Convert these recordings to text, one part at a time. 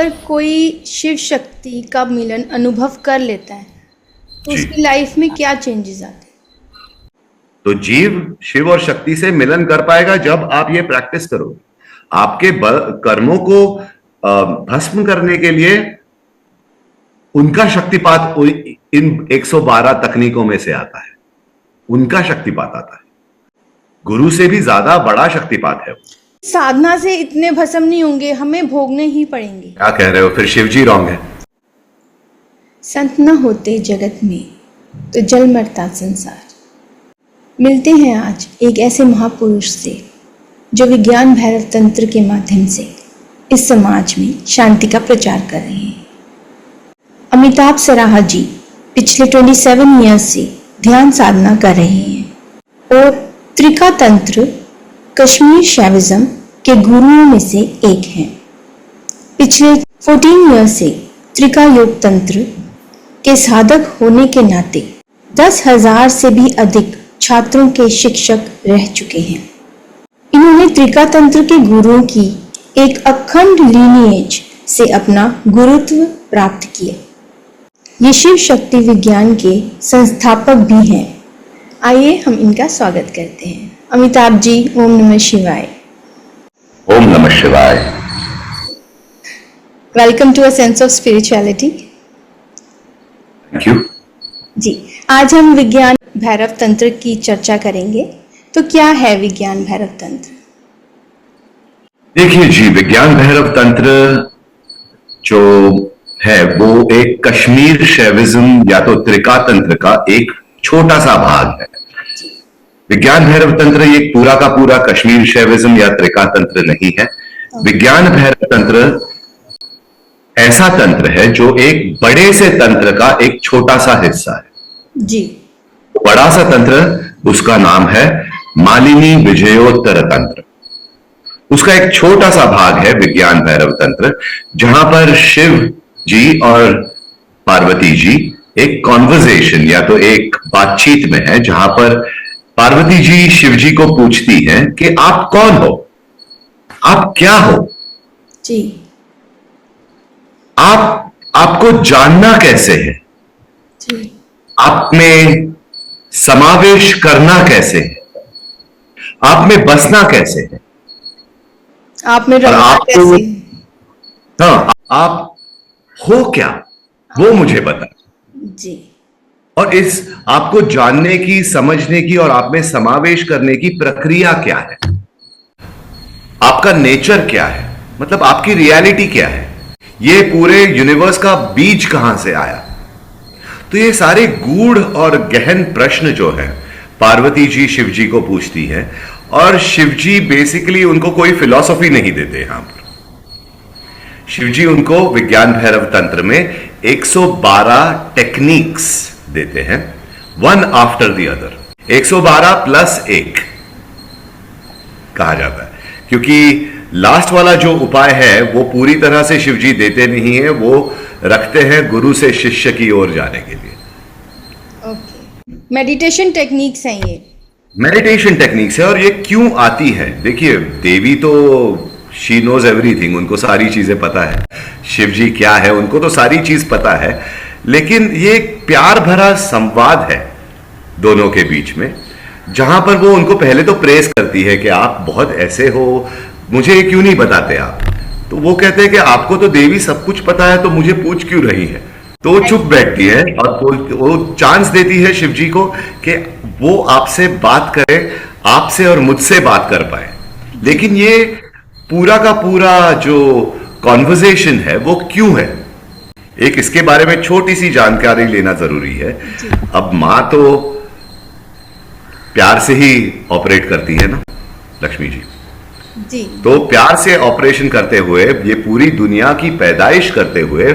अगर कोई शिव शक्ति का मिलन अनुभव कर लेता है तो उसकी लाइफ में क्या चेंजेस आते हैं? तो जीव शिव और शक्ति से मिलन कर पाएगा जब आप ये प्रैक्टिस करोगे। आपके कर्मों को भस्म करने के लिए उनका शक्तिपात इन 112 तकनीकों में से आता है। उनका शक्तिपात आता है, गुरु से भी ज्यादा बड़ा शक्तिपात है। साधना से इतने भस्म नहीं होंगे, हमें भोगने ही पड़ेंगे। क्या कह रहे हो? फिर शिवजी रॉन्ग है। संत न होते जगत में तो जल मरता संसार। मिलते हैं आज एक ऐसे महापुरुष से जो विज्ञान भैरव तंत्र के माध्यम से इस समाज में शांति का प्रचार कर रहे हैं। अमिताभ सराहा जी पिछले 27 ईयर्स से ध्यान साधना कर रहे हैं और त्रिका तंत्र कश्मीर शैविज्म के गुरुओं में से एक हैं। पिछले 14 ईयर्स से त्रिका योग तंत्र के साधक होने के नाते 10,000 से भी अधिक छात्रों के शिक्षक रह चुके हैं। इन्होंने त्रिका तंत्र के गुरुओं की एक अखंड लीनिएज से अपना गुरुत्व प्राप्त किया। ये शिव शक्ति विज्ञान के संस्थापक भी हैं। आइए हम इनका स्वागत करते हैं। अमिताभ जी, ओम नमः शिवाय। ओम नमः शिवाय। Welcome to a sense of spirituality. Thank you ji, आज हम विज्ञान भैरव तंत्र की चर्चा करेंगे। तो क्या है विज्ञान भैरव तंत्र? देखिए जी, विज्ञान भैरव तंत्र जो है वो एक कश्मीर शैविज्म या तो त्रिका तंत्र का एक छोटा सा भाग है। विज्ञान भैरव तंत्र ये पूरा का पूरा कश्मीर शैविज्म या त्रिका तंत्र नहीं है। विज्ञान भैरव तंत्र ऐसा तंत्र है जो एक बड़े से तंत्र का एक छोटा सा हिस्सा है जी। बड़ा सा तंत्र, उसका नाम है मालिनी विजयोत्तर तंत्र। उसका एक छोटा सा भाग है विज्ञान भैरव तंत्र, जहां पर शिव जी और पार्वती जी एक कॉन्वर्सेशन या तो एक बातचीत में है, जहां पर पार्वती जी शिव जी को पूछती हैं कि आप कौन हो, आप क्या हो जी, आपको जानना कैसे है, जी, आप में समावेश करना कैसे है, आप में बसना कैसे है, आप में रहना कैसे है? हाँ, आप हो क्या, वो मुझे बता। जी। और इस आपको जानने की, समझने की और आप में समावेश करने की प्रक्रिया क्या है, आपका नेचर क्या है, मतलब आपकी रियलिटी क्या है, ये पूरे यूनिवर्स का बीज कहां से आया। तो ये सारे गूढ़ और गहन प्रश्न जो है पार्वती जी शिव जी को पूछती है, और शिव जी बेसिकली उनको कोई फिलॉसफी नहीं देते। यहां पर शिव जी उनको विज्ञान भैरव तंत्र में 112 टेक्निक्स देते हैं, one after the other. 112 plus 1 कहा जाता है, क्योंकि लास्ट वाला जो उपाय है वो पूरी तरह से शिव जी देते नहीं है, वो रखते हैं गुरु से शिष्य की ओर जाने के लिए। ओके, मेडिटेशन टेक्निक्स हैं ये। मेडिटेशन टेक्निक्स है। और ये क्यों आती है? देखिए, देवी तो शी नोज एवरीथिंग, उनको सारी चीजें पता है। शिव जी क्या है उनको तो सारी चीज पता है, लेकिन ये प्यार भरा संवाद है दोनों के बीच में, जहां पर वो उनको पहले तो प्रेज करती है कि आप बहुत ऐसे हो, मुझे ये क्यों नहीं बताते आप। तो वो कहते हैं कि आपको तो देवी सब कुछ पता है, तो मुझे पूछ क्यों रही है। तो वो चुप बैठती है और वो चांस देती है शिव जी को कि वो आपसे बात करे, आपसे और मुझसे बात कर पाए। लेकिन ये पूरा का पूरा जो कॉन्वर्सेशन है वो क्यों है, एक इसके बारे में छोटी सी जानकारी लेना जरूरी है। अब मां तो प्यार से ही ऑपरेट करती है ना, लक्ष्मी जी जी। तो प्यार से ऑपरेशन करते हुए, ये पूरी दुनिया की पैदाइश करते हुए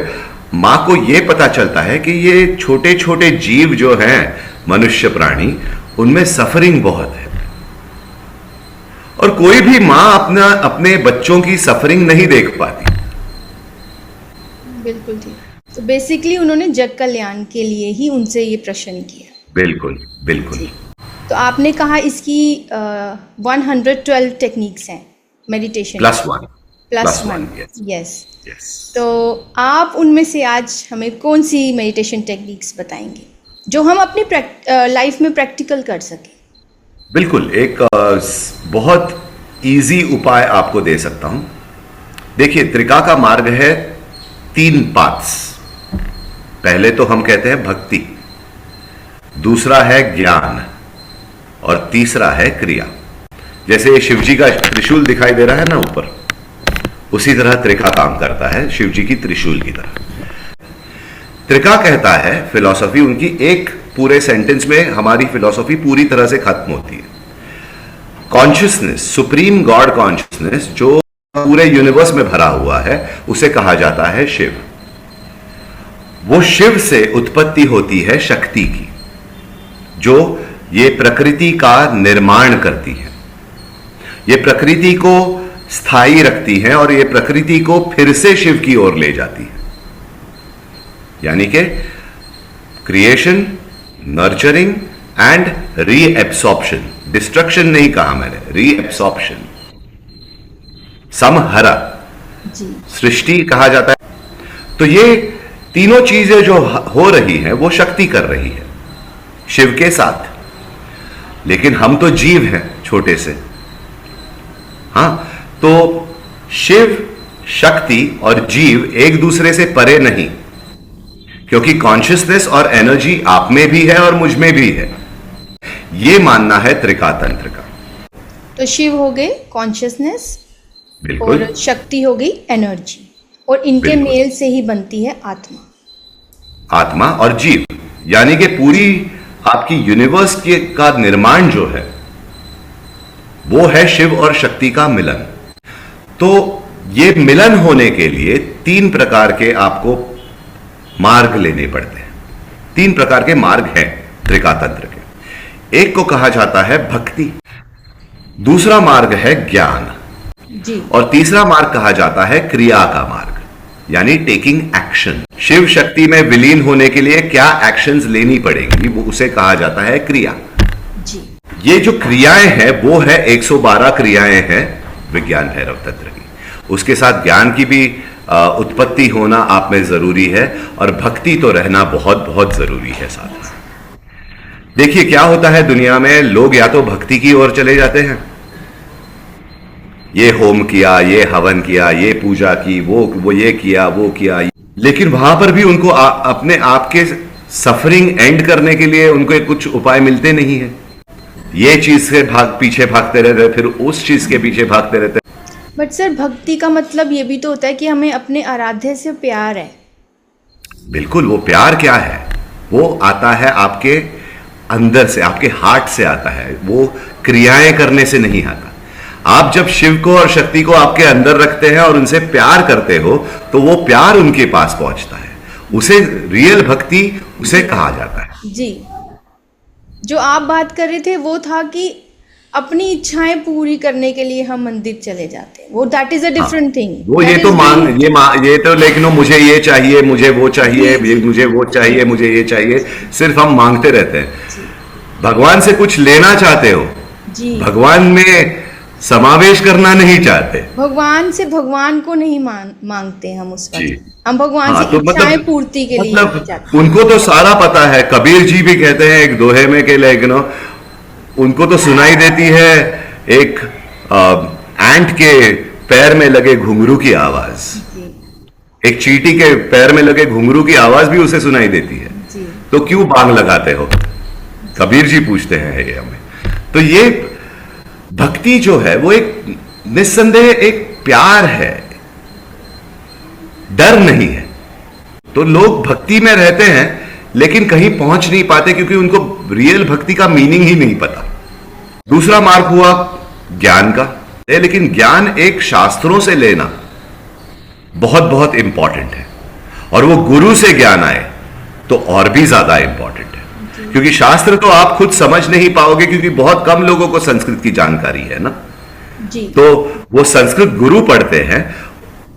मां को ये पता चलता है कि ये छोटे छोटे जीव जो हैं, मनुष्य प्राणी, उनमें सफरिंग बहुत है। और कोई भी मां अपने बच्चों की सफरिंग नहीं देख पाती। बिल्कुल ठीक। तो बेसिकली उन्होंने जग कल्याण के लिए ही उनसे ये प्रश्न किया। बिल्कुल बिल्कुल। तो आपने कहा इसकी 112 टेक्निक्स हैं मेडिटेशन +1 +1। yes, yes. yes. तो आप उनमें से आज हमें कौन सी मेडिटेशन टेक्निक्स बताएंगे जो हम अपनी लाइफ में प्रैक्टिकल कर सकें? बिल्कुल, एक बहुत इजी उपाय आपको दे सकता हूं। देखिए, त्रिका का मार्ग है 3 पाथ्स। पहले तो हम कहते हैं भक्ति, दूसरा है ज्ञान और तीसरा है क्रिया। जैसे ये शिव जी का त्रिशूल दिखाई दे रहा है ना ऊपर, उसी तरह त्रिका काम करता है, शिव जी की त्रिशूल की तरह। त्रिका कहता है, फिलॉसफी उनकी एक पूरे सेंटेंस में हमारी फिलॉसफी पूरी तरह से खत्म होती है। कॉन्शियसनेस, सुप्रीम गॉड कॉन्शियसनेस जो पूरे यूनिवर्स में भरा हुआ है, उसे कहा जाता है शिव। वो शिव से उत्पत्ति होती है शक्ति की, जो ये प्रकृति का निर्माण करती है, ये प्रकृति को स्थायी रखती है और ये प्रकृति को फिर से शिव की ओर ले जाती है। यानी कि creation, nurturing and reabsorption. Destruction नहीं कहा मैंने, रीएब्सॉर्प्शन। समहरा, जी। सृष्टि कहा जाता है। तो ये तीनों चीजें जो हो रही हैं वो शक्ति कर रही है शिव के साथ। लेकिन हम तो जीव हैं छोटे से। हाँ, तो शिव, शक्ति और जीव एक दूसरे से परे नहीं, क्योंकि कॉन्शियसनेस और एनर्जी आप में भी है और मुझ में भी है। ये मानना है त्रिका तंत्र का। तो शिव हो गए कॉन्शियसनेस बिल्कुल, और शक्ति हो गई एनर्जी, और इनके बिल्कुल। मेल से ही बनती है आत्मा। आत्मा और जीव, यानी कि पूरी आपकी यूनिवर्स का निर्माण जो है वो है शिव और शक्ति का मिलन। तो ये मिलन होने के लिए 3 प्रकार के आपको मार्ग लेने पड़ते हैं। 3 प्रकार के मार्ग हैं त्रिका तंत्र के। एक को कहा जाता है भक्ति, दूसरा मार्ग है ज्ञान, जी। और तीसरा मार्ग कहा जाता है क्रिया का मार्ग, यानी टेकिंग एक्शन। शिव शक्ति में विलीन होने के लिए क्या एक्शंस लेनी पड़ेंगी, वो उसे कहा जाता है क्रिया। जी। ये जो क्रियाएं हैं वो है 112 क्रियाएं हैं विज्ञान भैरव तंत्र की। उसके साथ ज्ञान की भी उत्पत्ति होना आप में जरूरी है, और भक्ति तो रहना बहुत बहुत जरूरी है साथ में। देखिए क्या होता है दुनिया में, लोग या तो भक्ति की ओर चले जाते हैं, ये होम किया, ये हवन किया, ये पूजा की, वो ये किया, वो किया, लेकिन वहां पर भी उनको अपने आप के सफरिंग एंड करने के लिए उनको कुछ उपाय मिलते नहीं है। ये चीज से पीछे भागते रहते, फिर उस चीज के पीछे भागते रहते। बट सर, भक्ति का मतलब ये भी तो होता है कि हमें अपने आराध्य से प्यार है। बिल्कुल, वो प्यार क्या है, वो आता है आपके अंदर से, आपके हार्ट से आता है, वो क्रियाएं करने से नहीं आता। आप जब शिव को और शक्ति को आपके अंदर रखते हैं और उनसे प्यार करते हो, तो वो प्यार उनके पास पहुंचता है, उसे रियल भक्ति उसे कहा जाता है। जी। जो आप बात कर रहे थे वो था कि अपनी इच्छाएं पूरी करने के लिए हम मंदिर चले जाते हैं, वो that is a different thing. वो ये तो ये तो, लेकिन वो मुझे ये चाहिए, मुझे वो चाहिए, मुझे वो चाहिए, मुझे ये चाहिए, सिर्फ हम मांगते रहते हैं। भगवान से कुछ लेना चाहते हो, जी। भगवान में समावेश करना नहीं चाहते। भगवान से भगवान को नहीं मांगते हम उस जी। वक्त, हम भगवान हाँ, से तो इच्छाएं पूर्ति के लिए जाते हैं। उनको तो सारा पता है। कबीर जी भी कहते हैं एक दोहे में के, लेकिन उनको तो सुनाई देती है एक एंट के पैर में लगे घुंघरू की आवाज, जी। एक चींटी के पैर में लगे घुंघरू की आवाज भी उसे सुनाई देती है। जी। तो क्यों बांग लगाते हो, कबीर जी पूछते हैं ये हमें। तो ये भक्ति जो है वो एक निस्संदेह एक प्यार है, डर नहीं है। तो लोग भक्ति में रहते हैं लेकिन कहीं पहुंच नहीं पाते, क्योंकि उनको रियल भक्ति का मीनिंग ही नहीं पता। दूसरा मार्ग हुआ ज्ञान का, लेकिन ज्ञान एक शास्त्रों से लेना बहुत बहुत इंपॉर्टेंट है, और वो गुरु से ज्ञान आए तो और भी ज्यादा इंपॉर्टेंट है, क्योंकि शास्त्र तो आप खुद समझ नहीं पाओगे, क्योंकि बहुत कम लोगों को संस्कृत की जानकारी है ना। जी। तो वो संस्कृत गुरु पढ़ते हैं,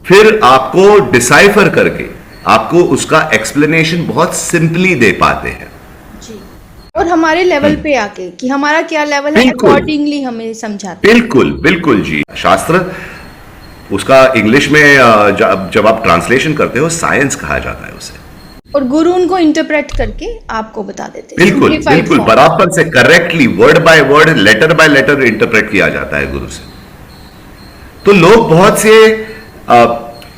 फिर आपको डिसाइफर करके आपको उसका एक्सप्लेनेशन बहुत सिंपली दे पाते हैं। जी। और हमारे लेवल पे आके कि हमारा क्या लेवल है, बिल्कुल। अकॉर्डिंगली हमें समझाते हैं। बिल्कुल बिल्कुल जी। शास्त्र उसका इंग्लिश में जब आप ट्रांसलेशन करते हो साइंस कहा जाता है उसे। और गुरु उनको इंटरप्रेट करके आपको बता देते हैं बिल्कुल simplified बिल्कुल form। बराबर से correctly word by word letter by letter interpret किया जाता है गुरु से। तो लोग बहुत से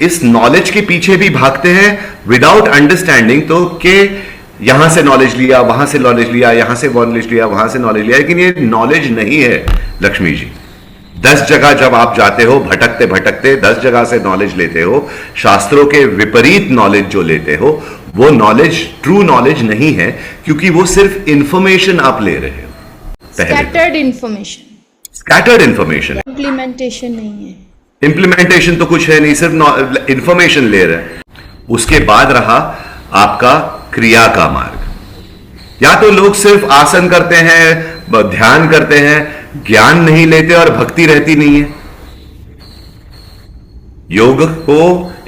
इस नॉलेज के पीछे भी भागते हैं विदाउट अंडरस्टैंडिंग, तो कि यहां से नॉलेज लिया, वहां से नॉलेज लिया, यहां से नॉलेज लिया, वहां से नॉलेज लिया, लेकिन ये नॉलेज नहीं है लक्ष्मी जी। 10 जगह जब आप जाते हो भटकते भटकते 10 जगह से नॉलेज लेते हो, शास्त्रों के विपरीत नॉलेज जो लेते हो वो नॉलेज ट्रू नॉलेज नहीं है, क्योंकि वो सिर्फ इंफॉर्मेशन आप ले रहे हो। Scattered information, scattered information, implementation नहीं है। इंप्लीमेंटेशन तो कुछ है नहीं, सिर्फ इंफॉर्मेशन ले रहे हैं। उसके बाद रहा आपका क्रिया का मार्ग। या तो लोग सिर्फ आसन करते हैं, ध्यान करते हैं, ज्ञान नहीं लेते और भक्ति रहती नहीं है। योग को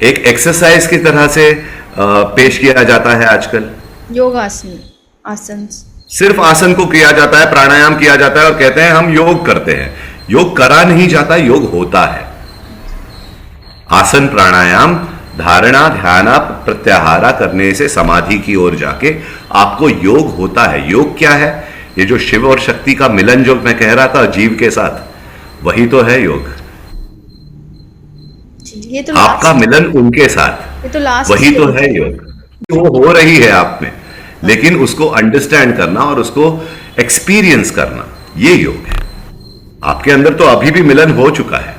एक एक्सरसाइज की तरह से पेश किया जाता है आजकल। योगासन, आसन, सिर्फ आसन को किया जाता है, प्राणायाम किया जाता है और कहते हैं हम योग करते हैं। योग करा नहीं जाता, योग होता है। आसन प्राणायाम धारणा ध्यान प्रत्याहारा करने से समाधि की ओर जाके आपको योग होता है। योग क्या है? ये जो शिव और शक्ति का मिलन जो मैं कह रहा था जीव के साथ, वही तो है योग। ये तो आपका मिलन उनके साथ, ये तो लास्ट वही तो है योग। वो हो रही है आप में, लेकिन उसको अंडरस्टैंड करना और उसको एक्सपीरियंस करना, ये योग है। आपके अंदर तो अभी भी मिलन हो चुका है,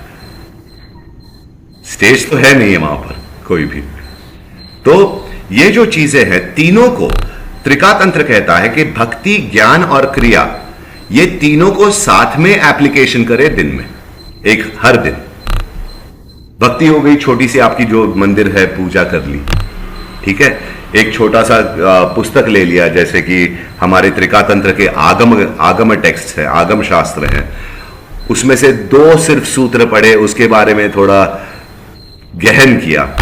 स्टेज तो है नहीं है वहां पर कोई भी। तो ये जो चीजें हैं तीनों को त्रिकातंत्र कहता है कि भक्ति, ज्ञान और क्रिया, ये तीनों को साथ में एप्लीकेशन करे दिन में, एक हर दिन। भक्ति हो गई छोटी सी, आपकी जो मंदिर है पूजा कर ली, ठीक है। एक छोटा सा पुस्तक ले लिया, जैसे कि हमारे त्रिकातंत्र के आगम टेक्स्ट है, आगम शास्त्र है, उसमें से 2 सिर्फ सूत्र पढ़े, उसके बारे में थोड़ा गहन किया,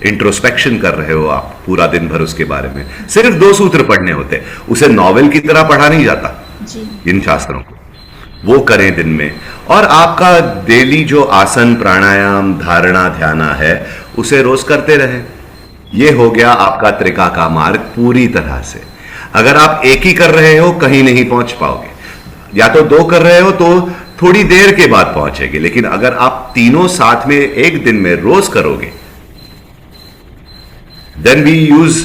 इंट्रोस्पेक्शन कर रहे हो आप पूरा दिन भर उसके बारे में। सिर्फ 2 सूत्र पढ़ने होते, उसे नॉवेल की तरह पढ़ा नहीं जाता जी। इन शास्त्रों को, वो करें दिन में। और आपका डेली जो आसन प्राणायाम धारणा ध्याना है उसे रोज करते रहें। ये हो गया आपका त्रिका का मार्ग पूरी तरह से। अगर आप एक ही कर रहे हो कहीं नहीं पहुंच पाओगे, या तो 2 कर रहे हो तो थोड़ी देर के बाद पहुंचेंगे, लेकिन अगर आप तीनों साथ में एक दिन में रोज करोगे, then we use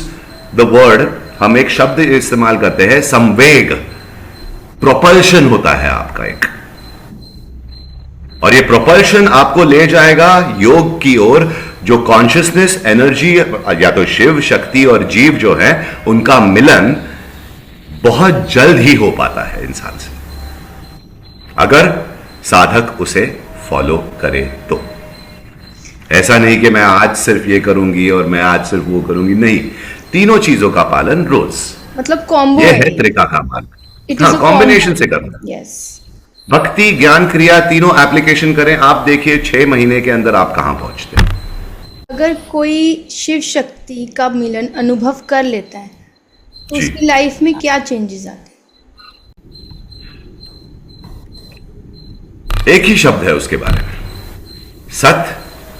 the word, हम एक शब्द इस्तेमाल करते हैं संवेग, प्रोपल्शन होता है आपका एक, और ये प्रोपल्शन आपको ले जाएगा योग की ओर, जो कॉन्शियसनेस एनर्जी, या तो शिव शक्ति और जीव जो है उनका मिलन बहुत जल्द ही हो पाता है इंसान से, अगर साधक उसे फॉलो करे तो। ऐसा नहीं कि मैं आज सिर्फ ये करूंगी और मैं आज सिर्फ वो करूंगी, नहीं, तीनों चीजों का पालन रोज। मतलब कॉम्बो ये है त्रिका का मार्ग। हाँ, कॉम्बिनेशन से करना। यस। भक्ति ज्ञान क्रिया तीनों एप्लीकेशन करें, आप देखिए 6 महीने के अंदर आप कहां पहुंचते हैं। अगर कोई शिव शक्ति का मिलन अनुभव कर लेता है तो जी। उसकी लाइफ में क्या चेंजेस आते हैं? एक ही शब्द है उसके बारे में, सत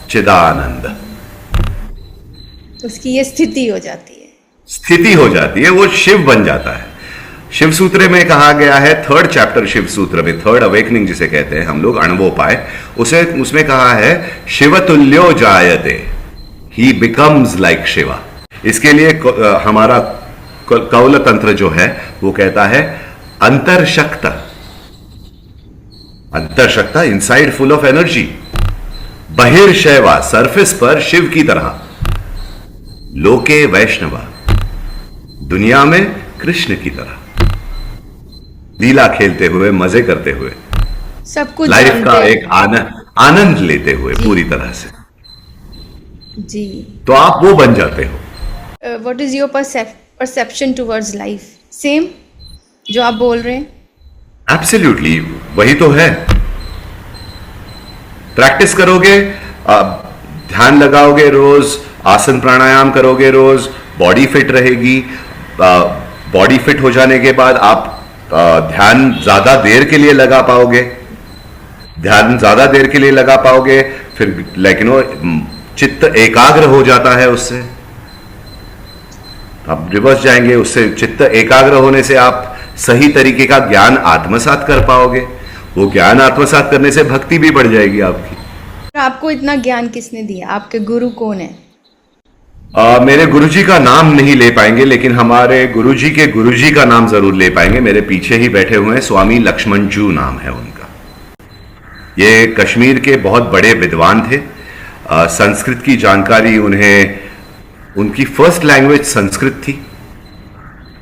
चिदानंद। उसकी ये स्थिति हो जाती है, स्थिति हो जाती है, वो शिव बन जाता है। शिव सूत्र में कहा गया है, 3rd चैप्टर शिव सूत्र में, 3rd अवेकनिंग जिसे कहते हैं हम लोग, अणवोपाय, उसमें कहा है शिवतुल्यो जायते, ही बिकम्स लाइक शिवा। इसके लिए हमारा कौल तंत्र जो है वो कहता है अंतरशक्ता, अंतरशक्ता इनसाइड फुल ऑफ एनर्जी, बहिर्शैवा सरफेस पर शिव की तरह, लोके वैष्णवा दुनिया में कृष्ण की तरह, लीला खेलते हुए मजे करते हुए, सब कुछ लाइफ का जानते एक आनंद लेते हुए पूरी तरह से, हैं। जी। तो आप वो बन जाते हो। What is your perception towards life? Same जो आप बोल रहे हैं? एब्सोल्युटली वही तो है। प्रैक्टिस करोगे, ध्यान लगाओगे रोज, आसन प्राणायाम करोगे रोज, बॉडी फिट रहेगी। बॉडी फिट हो जाने के बाद आप ध्यान ज्यादा देर के लिए लगा पाओगे, ध्यान ज्यादा देर के लिए लगा पाओगे, फिर चित्त एकाग्र हो जाता है उससे। आप रिवर्स जाएंगे, उससे चित्त एकाग्र होने से आप सही तरीके का ज्ञान आत्मसात कर पाओगे। वो ज्ञान आत्मसात करने से भक्ति भी बढ़ जाएगी आपकी। आपको इतना ज्ञान किसने दिया? आपके गुरु कौन है? मेरे गुरुजी का नाम नहीं ले पाएंगे, लेकिन हमारे गुरुजी के गुरुजी का नाम जरूर ले पाएंगे। मेरे पीछे ही बैठे हुए हैं, स्वामी लक्ष्मण जू नाम है उनका। ये कश्मीर के बहुत बड़े विद्वान थे। संस्कृत की जानकारी उन्हें, उनकी फर्स्ट लैंग्वेज संस्कृत थी,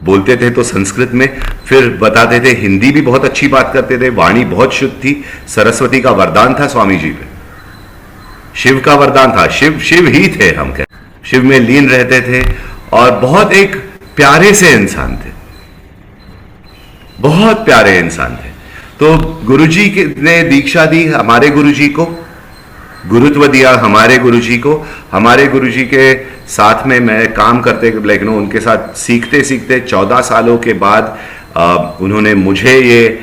बोलते थे तो संस्कृत में, फिर बताते थे हिंदी भी बहुत अच्छी बात करते थे, वाणी बहुत शुद्ध थी। सरस्वती का वरदान था स्वामी जी पे, शिव का वरदान था, शिव ही थे, हम कहते शिव में लीन रहते थे, और बहुत एक प्यारे से इंसान थे, बहुत प्यारे इंसान थे। तो गुरुजी ने दीक्षा दी हमारे गुरुजी को, गुरुत्व दिया हमारे गुरुजी को। हमारे गुरुजी के साथ में मैं काम करते, लेकिन उनके साथ सीखते सीखते 14 सालों के बाद उन्होंने मुझे ये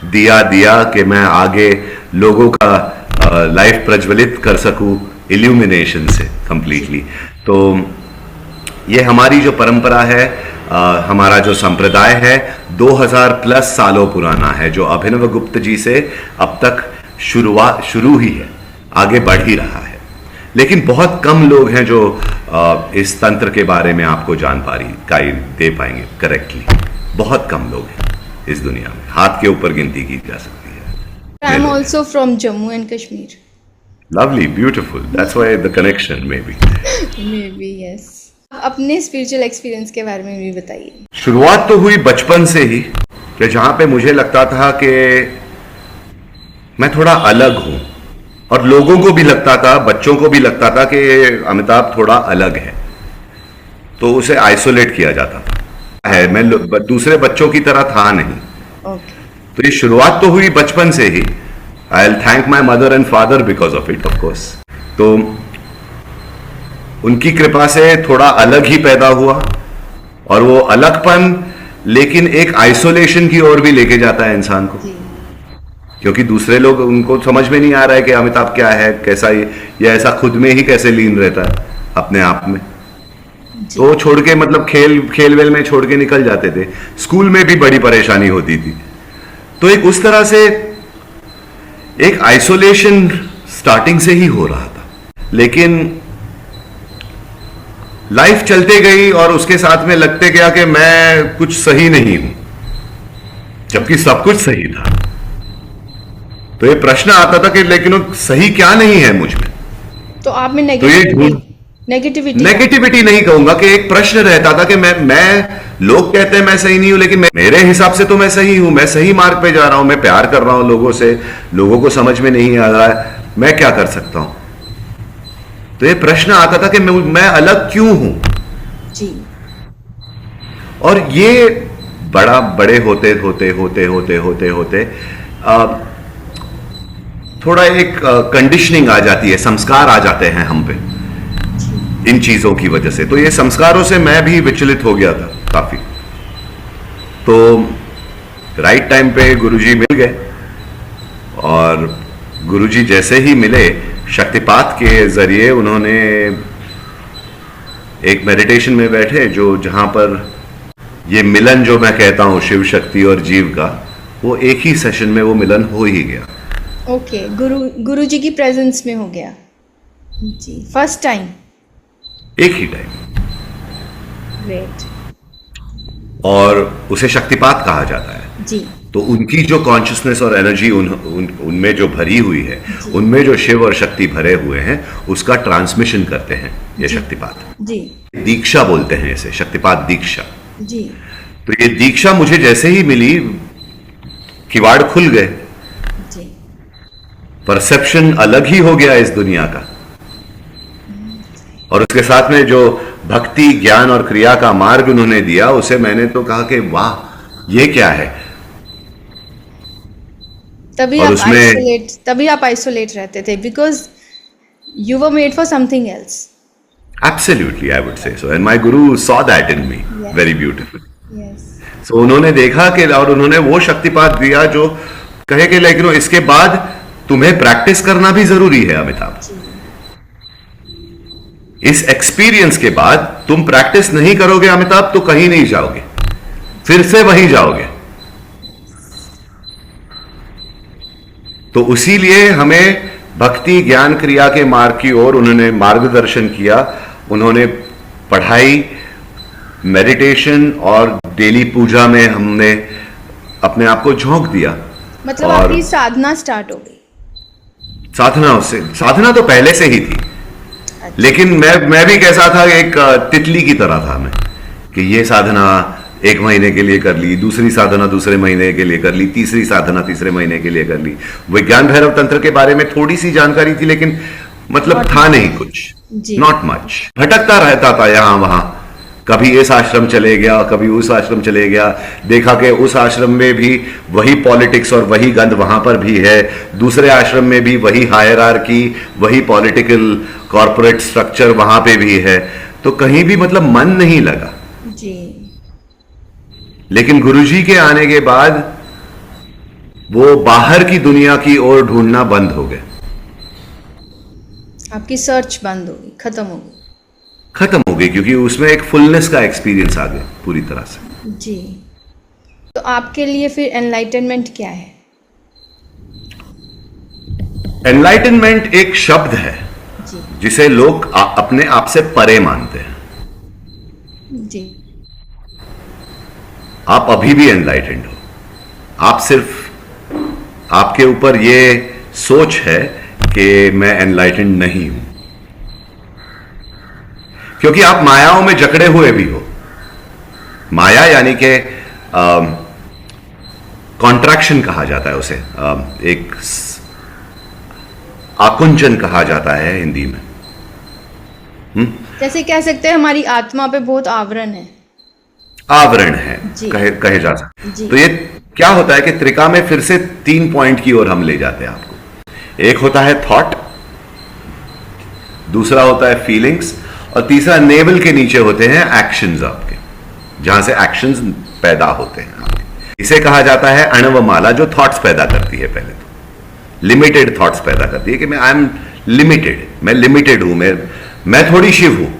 दिया कि मैं आगे लोगों का लाइफ प्रज्वलित कर सकूं इल्यूमिनेशन से कंप्लीटली। तो ये हमारी जो परंपरा है, हमारा जो संप्रदाय है, 2000 प्लस सालों पुराना है, जो अभिनव गुप्त जी से अब तक शुरू ही है, आगे बढ़ ही रहा है। लेकिन बहुत कम लोग हैं जो इस तंत्र के बारे में आपको जानकारी दे पाएंगे करेक्टली। बहुत कम लोग हैं इस दुनिया में, हाथ के ऊपर गिनती की जा सकती है। I am also from Jammu and Kashmir. Lovely, beautiful, that's why the connection may be yes. अपने स्पिरिचुअल एक्सपीरियंस के बारे में भी बताइए। शुरुआत तो हुई बचपन से ही, कि जहां पे मुझे लगता था कि मैं थोड़ा अलग हूं, और लोगों को भी लगता था, बच्चों को भी लगता था कि अमिताभ थोड़ा अलग है, तो उसे आइसोलेट किया जाता था। मैं दूसरे बच्चों की तरह था नहीं। तो ये शुरुआत तो हुई बचपन से ही। I will thank my mother and father because of it, of course. तो उनकी कृपा से थोड़ा अलग ही पैदा हुआ, और वो अलगपन लेकिन एक आइसोलेशन की ओर भी लेके जाता है इंसान को, क्योंकि दूसरे लोग, उनको समझ में नहीं आ रहा है कि अमिताभ क्या है, कैसा ये ऐसा खुद में ही कैसे लीन रहता है अपने आप में। तो छोड़ के, मतलब खेल वेल में छोड़ के निकल जाते थे। स्कूल में भी बड़ी परेशानी होती थी। तो एक उस तरह से एक आइसोलेशन स्टार्टिंग से ही हो रहा था। लेकिन लाइफ चलते गई, और उसके साथ में लगते गया कि मैं कुछ सही नहीं हूं, जबकि सब कुछ सही था। तो ये प्रश्न आता था कि लेकिन सही क्या नहीं है मुझ में। तो आप में नेगेटिविटी नहीं कहूंगा, कि एक प्रश्न रहता था कि मैं लोग कहते हैं मैं सही नहीं हूं, लेकिन मेरे हिसाब से तो मैं सही हूं, मैं सही मार्ग पे जा रहा हूं, मैं प्यार कर रहा हूं लोगों से, लोगों को समझ में नहीं आ रहा है, मैं क्या कर सकता हूं। तो ये प्रश्न आता था कि मैं अलग क्यों हूं जी। और ये बड़े होते थोड़ा एक कंडीशनिंग आ जाती है, संस्कार आ जाते हैं हम पे इन चीजों की वजह से। तो ये संस्कारों से मैं भी विचलित हो गया था काफी। तो राइट टाइम पे गुरुजी मिल गए, और गुरुजी जैसे ही मिले, शक्तिपात के जरिए उन्होंने एक मेडिटेशन में बैठे, जहां पर ये मिलन जो मैं कहता हूं शिव शक्ति और जीव का, वो एक ही सेशन में वो मिलन हो ही गया। ओके, गुरुजी की प्रेजेंस में हो गया जी, फर्स्ट टाइम, एक ही टाइम। ग्रेट। और उसे शक्तिपात कहा जाता है जी। तो उनकी जो कॉन्शियसनेस और एनर्जी उनमें जो भरी हुई है, उनमें जो शिव और शक्ति भरे हुए हैं, उसका ट्रांसमिशन करते हैं ये शक्तिपात जी। दीक्षा बोलते हैं इसे, शक्तिपात दीक्षा जी। तो ये दीक्षा मुझे जैसे ही मिली, किवाड़ खुल गए, जी। परसेप्शन अलग ही हो गया इस दुनिया का। और उसके साथ में जो भक्ति, ज्ञान और क्रिया का मार्ग उन्होंने दिया, उसे मैंने तो कहा कि वाह, ये क्या है। तभी आप आइसोलेट रहते थे, because you were made for something else. Absolutely, I would say so. And my guru saw that in me very beautifully. Yes. So उन्होंने देखा कि, और उन्होंने वो शक्तिपात दिया जो कहे कि लेकिन इसके बाद तुम्हें प्रैक्टिस करना भी जरूरी है अमिताभ। जी। इस एक्सपीरियंस के बाद तुम प्रैक्टिस नहीं करोगे अमिताभ तो कहीं नहीं जाओगे, फिर से वहीं जाओगे। तो उसीलिए हमें भक्ति ज्ञान क्रिया के मार्ग की ओर उन्होंने मार्गदर्शन किया। उन्होंने पढ़ाई, मेडिटेशन और डेली पूजा में हमने अपने आप को झोंक दिया। मतलब और आपकी साधना स्टार्ट हो गई। साधना तो पहले से ही थी, लेकिन मैं भी कैसा था, एक तितली की तरह था मैं, कि ये साधना 1 महीने के लिए कर ली, दूसरी साधना दूसरे महीने के लिए कर ली, तीसरी साधना तीसरे महीने के लिए कर ली। विज्ञान भैरव तंत्र के बारे में थोड़ी सी जानकारी थी, लेकिन मतलब था नहीं कुछ, नॉट मच। भटकता रहता था यहां वहां, कभी इस आश्रम चले गया, कभी उस आश्रम चले गया। देखा कि उस आश्रम में भी वही पॉलिटिक्स और वही गंद वहां पर भी है, दूसरे आश्रम में भी वही हायरार्की, वही पॉलिटिकल कॉर्पोरेट स्ट्रक्चर वहां पे भी है। तो कहीं भी मतलब मन नहीं लगा। जी। लेकिन गुरुजी के आने के बाद वो बाहर की दुनिया की ओर ढूंढना बंद हो गया। आपकी सर्च बंद हो गई, खत्म हो गई। खत्म हो गई, क्योंकि उसमें एक फुलनेस का एक्सपीरियंस आ गया पूरी तरह से। जी। तो आपके लिए फिर एनलाइटनमेंट क्या है? एनलाइटनमेंट एक शब्द है जी। जिसे लोग अपने आप से परे मानते हैं। जी। आप अभी भी एनलाइटेंड हो, आप सिर्फ आपके ऊपर ये सोच है कि मैं एनलाइटेंड नहीं हूं, क्योंकि आप मायाओं में जकड़े हुए भी हो। माया यानी कि कॉन्ट्रैक्शन कहा जाता है उसे, एक आकुंचन कहा जाता है हिंदी में। जैसे कह सकते हैं हमारी आत्मा पे बहुत आवरण है। आवरण है, जी। कहे जा सकते। जी। तो ये क्या होता है कि त्रिका में फिर से 3 पॉइंट की ओर हम ले जाते हैं आपको। एक होता है थॉट, दूसरा होता है फीलिंग्स, और तीसरा नेवल के नीचे होते हैं एक्शंस आपके, जहां से एक्शंस पैदा होते हैं आपके। इसे कहा जाता है अणवमाला, जो थॉट्स पैदा करती है। पहले तो लिमिटेड थॉट्स पैदा करती है कि मैं आई एम लिमिटेड, मैं लिमिटेड हूं, मैं थोड़ी शिव हूं,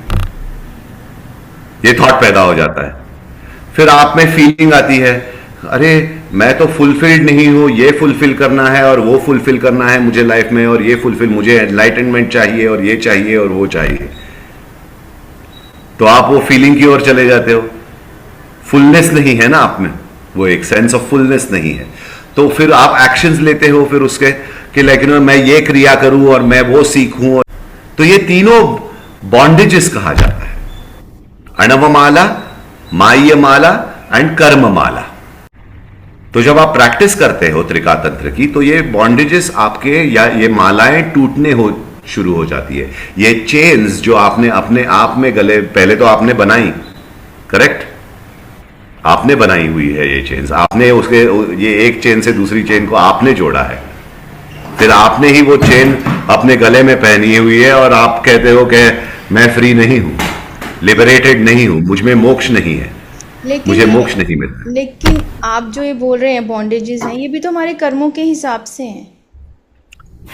ये थॉट पैदा हो जाता है। फिर आप में फीलिंग आती है, अरे मैं तो फुलफिल्ड नहीं हूं, ये फुलफिल करना है और वो फुलफिल करना है मुझे लाइफ में, और ये फुलफिल, मुझे एनलाइटनमेंट चाहिए और ये चाहिए और वो चाहिए। तो आप वो फीलिंग की ओर चले जाते हो। फुलनेस नहीं है ना आप में, वो एक सेंस ऑफ फुलनेस नहीं है। तो फिर आप एक्शंस लेते हो फिर उसके कि लेकिन मैं ये क्रिया करूं और मैं वो सीखूं। तो ये तीनों बॉन्डेजेस कहा जाता है, अणवमाला, माय्यमाला एंड कर्ममाला। तो जब आप प्रैक्टिस करते हो त्रिका तंत्र की, तो ये बॉन्डेजेस आपके, या ये मालाएं टूटने शुरू हो जाती है। ये चेन्स जो आपने अपने आप में गले, पहले तो आपने बनाई, करेक्ट, आपने बनाई हुई है ये चेन्स, आपने उसके, ये एक चेन से दूसरी चेन को आपने जोड़ा है, फिर आपने ही वो चेन अपने गले में पहनी हुई है, और आप कहते हो कि मैं फ्री नहीं हूं, लिबरेटेड नहीं हूं, मुझ में मोक्ष नहीं है, मुझे मोक्ष नहीं मिलता। लेकिन आप जो ये बोल रहे हैं बॉन्डेजेस हैं, ये भी तो हमारे कर्मों के हिसाब से हैं।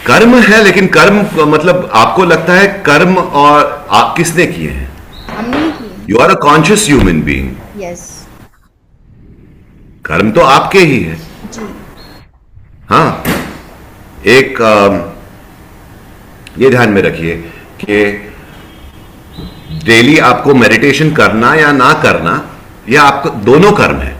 कर्म है, लेकिन कर्म मतलब आपको लगता है कर्म और आप किसने किए हैं? हमने ही किए। You are a conscious human being. Yes. कर्म तो आपके ही है। जी। हाँ, एक ये ध्यान में रखिए कि डेली आपको मेडिटेशन करना या ना करना, यह आपको दोनों कर्म है।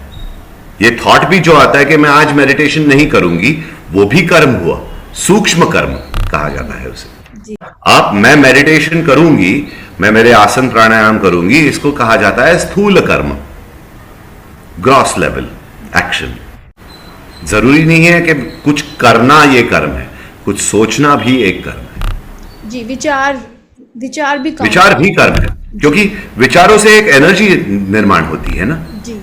ये थॉट भी जो आता है कि मैं आज मेडिटेशन नहीं करूंगी, वो भी कर्म हुआ, सूक्ष्म कर्म कहा जाता है उसे। जी। मैं मेडिटेशन करूंगी, मैं मेरे आसन प्राणायाम करूंगी, इसको कहा जाता है स्थूल कर्म, ग्रॉस लेवल एक्शन। जरूरी नहीं है कि कुछ करना ये कर्म है, कुछ सोचना भी एक कर्म है। जी। विचार भी कर्म है, क्योंकि विचारों से एक एनर्जी निर्माण होती है ना। जी।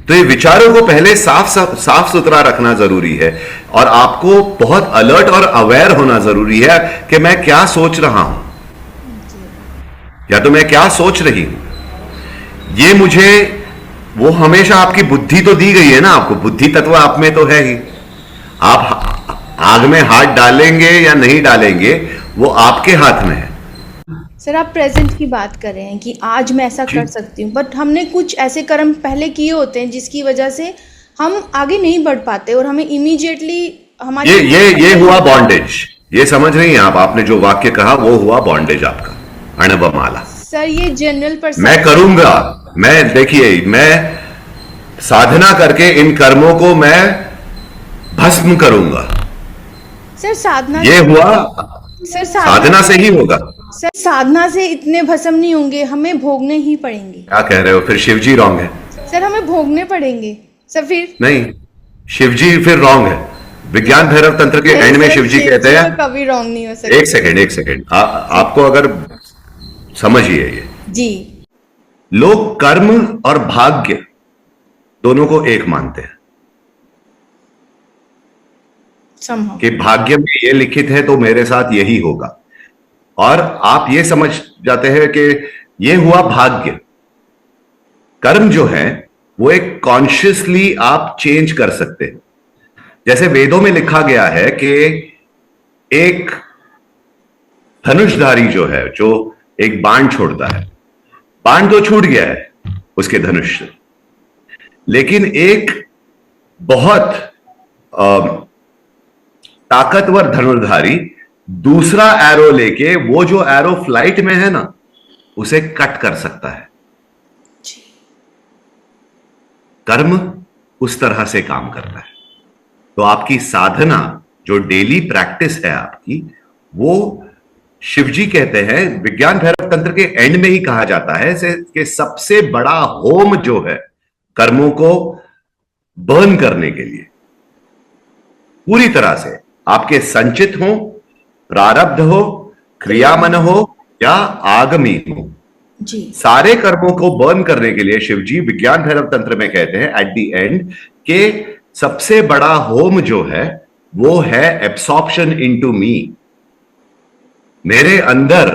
तो ये विचारों को पहले साफ सुथरा रखना जरूरी है, और आपको बहुत अलर्ट और अवेयर होना जरूरी है कि मैं क्या सोच रहा हूं, या तो मैं क्या सोच रही हूं। ये मुझे, वो हमेशा आपकी बुद्धि तो दी गई है ना आपको, बुद्धि तत्व आप में तो है ही। आप आग में हाथ डालेंगे या नहीं डालेंगे वो आपके हाथ में है। सर आप प्रेजेंट की बात कर रहे हैं कि आज मैं ऐसा कर सकती हूँ, बट हमने कुछ ऐसे कर्म पहले किए होते हैं जिसकी वजह से हम आगे नहीं बढ़ पाते और हमें इमीडिएटली हमारी ये हुआ बॉन्डेज। ये समझ रही हैं आप? आपने जो वाक्य कहा वो हुआ बॉन्डेज आपका, अणवमाला। सर ये जनरल पर्सन मैं करूंगा, मैं देखिए मैं साधना करके इन कर्मों को मैं भस्म करूंगा। सर साधना ये हुआ सर साधना से ही होगा। सर साधना से इतने भस्म नहीं होंगे, हमें भोगने ही पड़ेंगे। क्या कह रहे हो? फिर शिवजी रॉन्ग है? सर हमें भोगने पड़ेंगे सर। फिर नहीं, शिवजी फिर रॉन्ग है। विज्ञान भैरव तंत्र के एंड में शिवजी कहते हैं, कभी रॉन्ग नहीं हो सकता। एक सेकेंड आपको अगर समझिए ये, जी लोग कर्म और भाग्य दोनों को एक मानते हैं somehow। कि भाग्य में ये लिखित है तो मेरे साथ यही होगा, और आप ये समझ जाते हैं कि ये हुआ भाग्य। कर्म जो है वो एक कॉन्शियसली आप चेंज कर सकते हैं। जैसे वेदों में लिखा गया है कि एक धनुषधारी जो है, जो एक बाण छोड़ता है, बाण तो छूट गया है उसके धनुष से, लेकिन एक बहुत ताकतवर धनुर्धारी दूसरा एरो लेके वो जो एरो फ्लाइट में है ना उसे कट कर सकता है। कर्म उस तरह से काम करता है। तो आपकी साधना जो डेली प्रैक्टिस है आपकी, वो शिवजी कहते हैं, विज्ञान भैरव तंत्र के एंड में ही कहा जाता है कि सबसे बड़ा होम जो है कर्मों को बर्न करने के लिए, पूरी तरह से आपके संचित हो, प्रारब्ध हो, क्रियामन हो या आगमी हो, जी सारे कर्मों को बर्न करने के लिए शिवजी विज्ञान भैरव तंत्र में कहते हैं एट द एंड के सबसे बड़ा होम जो है वो है एब्सॉर्प्शन इनटू मी, मेरे अंदर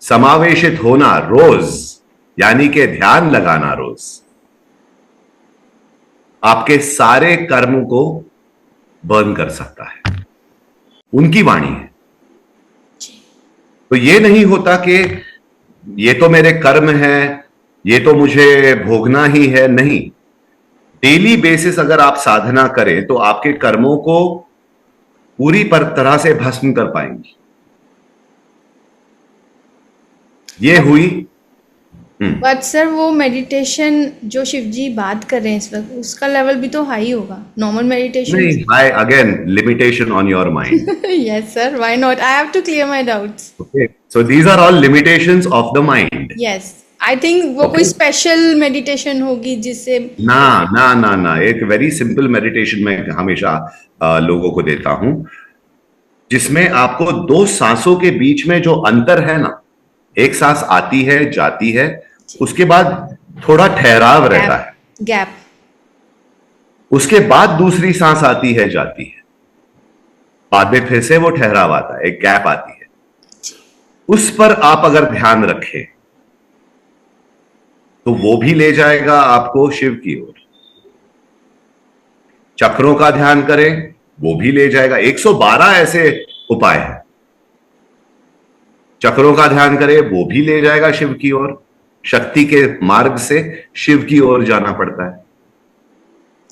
समावेशित होना रोज, यानी कि ध्यान लगाना रोज, आपके सारे कर्म को बर्न कर सकता है। उनकी वाणी है। तो ये नहीं होता कि ये तो मेरे कर्म है, ये तो मुझे भोगना ही है, नहीं। डेली बेसिस अगर आप साधना करें तो आपके कर्मों को पूरी तरह से भस्म कर पाएंगे। ये हुई। बट सर वो मेडिटेशन जो शिवजी बात कर रहे हैं इस वक्त, उसका लेवल भी तो हाई होगा नॉर्मल मेडिटेशन। नहीं, high again limitation on your mind. Yes sir, why not, I have to clear my doubts. Okay, so these are all limitations of the mind. Yes, I think वो कोई special meditation होगी जिससे ना ना ना ना, एक वेरी सिंपल मेडिटेशन मैं हमेशा लोगों को देता हूं, जिसमें आपको दो सांसों के बीच में जो अंतर है ना, एक सांस आती है जाती है, उसके बाद थोड़ा ठहराव रहता है, गैप, उसके बाद दूसरी सांस आती है जाती है, बाद में फिर से वो ठहराव आता है, एक गैप आती है। उस पर आप अगर ध्यान रखें तो वो भी ले जाएगा आपको शिव की ओर। चक्रों का ध्यान करें, वो भी ले जाएगा। 112 ऐसे उपाय हैं। चक्रों का ध्यान करें, वो भी ले जाएगा शिव की ओर। शक्ति के मार्ग से शिव की ओर जाना पड़ता है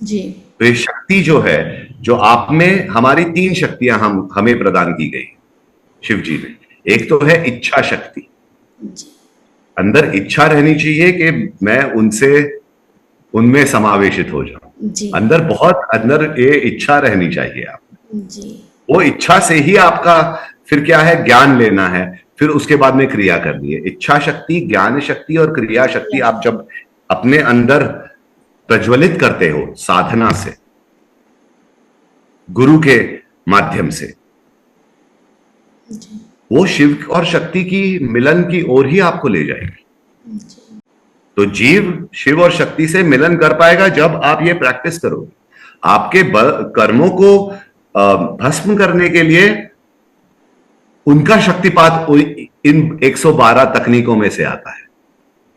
जी। तो ये शक्ति जो है, जो आप में, हमारी 3 शक्तियां हमें प्रदान की गई शिव जी ने। एक तो है इच्छा शक्ति, अंदर इच्छा रहनी चाहिए कि मैं उनमें समावेशित हो जाऊं। अंदर बहुत अंदर ये इच्छा रहनी चाहिए आप जी। वो इच्छा से ही आपका फिर क्या है, ज्ञान लेना है, फिर उसके बाद में क्रिया करनी है। इच्छा शक्ति, ज्ञान शक्ति और क्रिया शक्ति आप जब अपने अंदर प्रज्वलित करते हो साधना से, गुरु के माध्यम से, वो शिव और शक्ति की मिलन की ओर ही आपको ले जाएगी। तो जीव शिव और शक्ति से मिलन कर पाएगा जब आप ये प्रैक्टिस करोगे। आपके कर्मों को भस्म करने के लिए उनका शक्तिपात इन 112 तकनीकों में से आता है,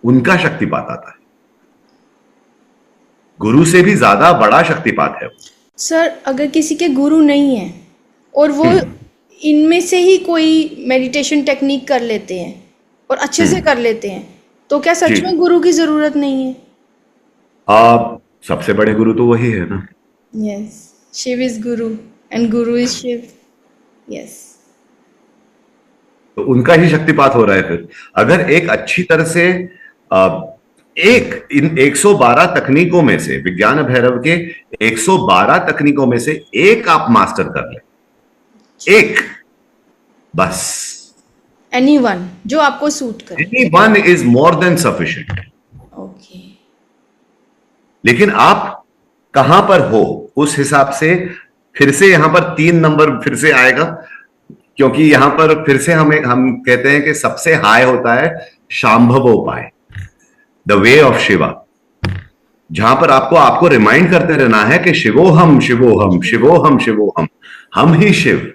उनका शक्तिपात आता है। गुरु से भी ज्यादा बड़ा शक्तिपात है। सर अगर किसी के गुरु नहीं है और वो इनमें से ही कोई मेडिटेशन टेक्निक कर लेते हैं और अच्छे से कर लेते हैं, तो क्या सच जी। में गुरु की जरूरत नहीं है? सबसे बड़े गुरु तो वही है ना। Yes, Shiv is Guru and Guru is Shiv. Yes. तो उनका ही शक्तिपात हो रहा है फिर। अगर एक अच्छी तरह से आ, एक इन 112 तकनीकों में से, विज्ञान भैरव के 112 तकनीकों में से एक आप मास्टर कर ले, एक बस, एनीवन जो आपको सूट करे। Any one is more than sufficient. Okay. लेकिन आप कहां पर हो उस हिसाब से फिर से यहां पर 3 नंबर फिर से आएगा, क्योंकि यहां पर फिर से हम कहते हैं कि सबसे हाई होता है शांभवोपाय, द वे ऑफ शिवा, जहां पर आपको रिमाइंड करते रहना है कि शिवोहम शिवोहम शिवोहम शिवोहम, हम ही शिव।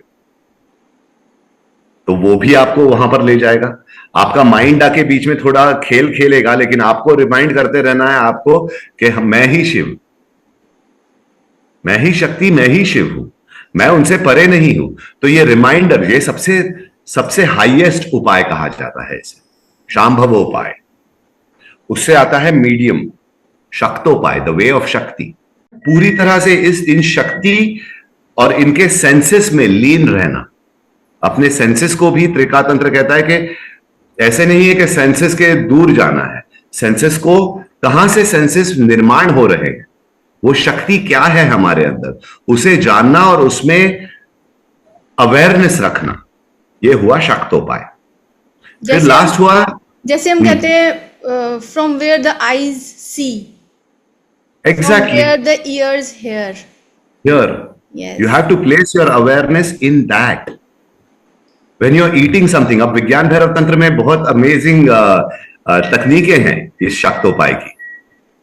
तो वो भी आपको वहां पर ले जाएगा। आपका माइंड आके बीच में थोड़ा खेल खेलेगा, लेकिन आपको रिमाइंड करते रहना है आपको कि मैं ही शिव, मैं ही शक्ति, मैं ही शिव हूं, मैं उनसे परे नहीं हूं। तो ये रिमाइंडर, ये सबसे सबसे हाईएस्ट उपाय कहा जाता है इसे, शांभवोपाय। उससे आता है मीडियम, शक्तोपाय, द वे ऑफ शक्ति। पूरी तरह से इन शक्ति और इनके सेंसेस में लीन रहना। अपने सेंसेस को भी त्रिकातंत्र कहता है कि ऐसे नहीं है कि सेंसेस के दूर जाना है, सेंसेस को कहां से सेंसेस निर्माण हो रहे हैं, वो शक्ति क्या है हमारे अंदर, उसे जानना और उसमें अवेयरनेस रखना, ये हुआ शक्तोपाय। फिर लास्ट हुआ, जैसे हम कहते हैं from where the eyes see, exactly, where the ears hear. Here you have to place your awareness in that when you are eating something. अब विज्ञान भैरव तंत्र में बहुत अमेजिंग तकनीकें हैं इस शक्तोपाय की।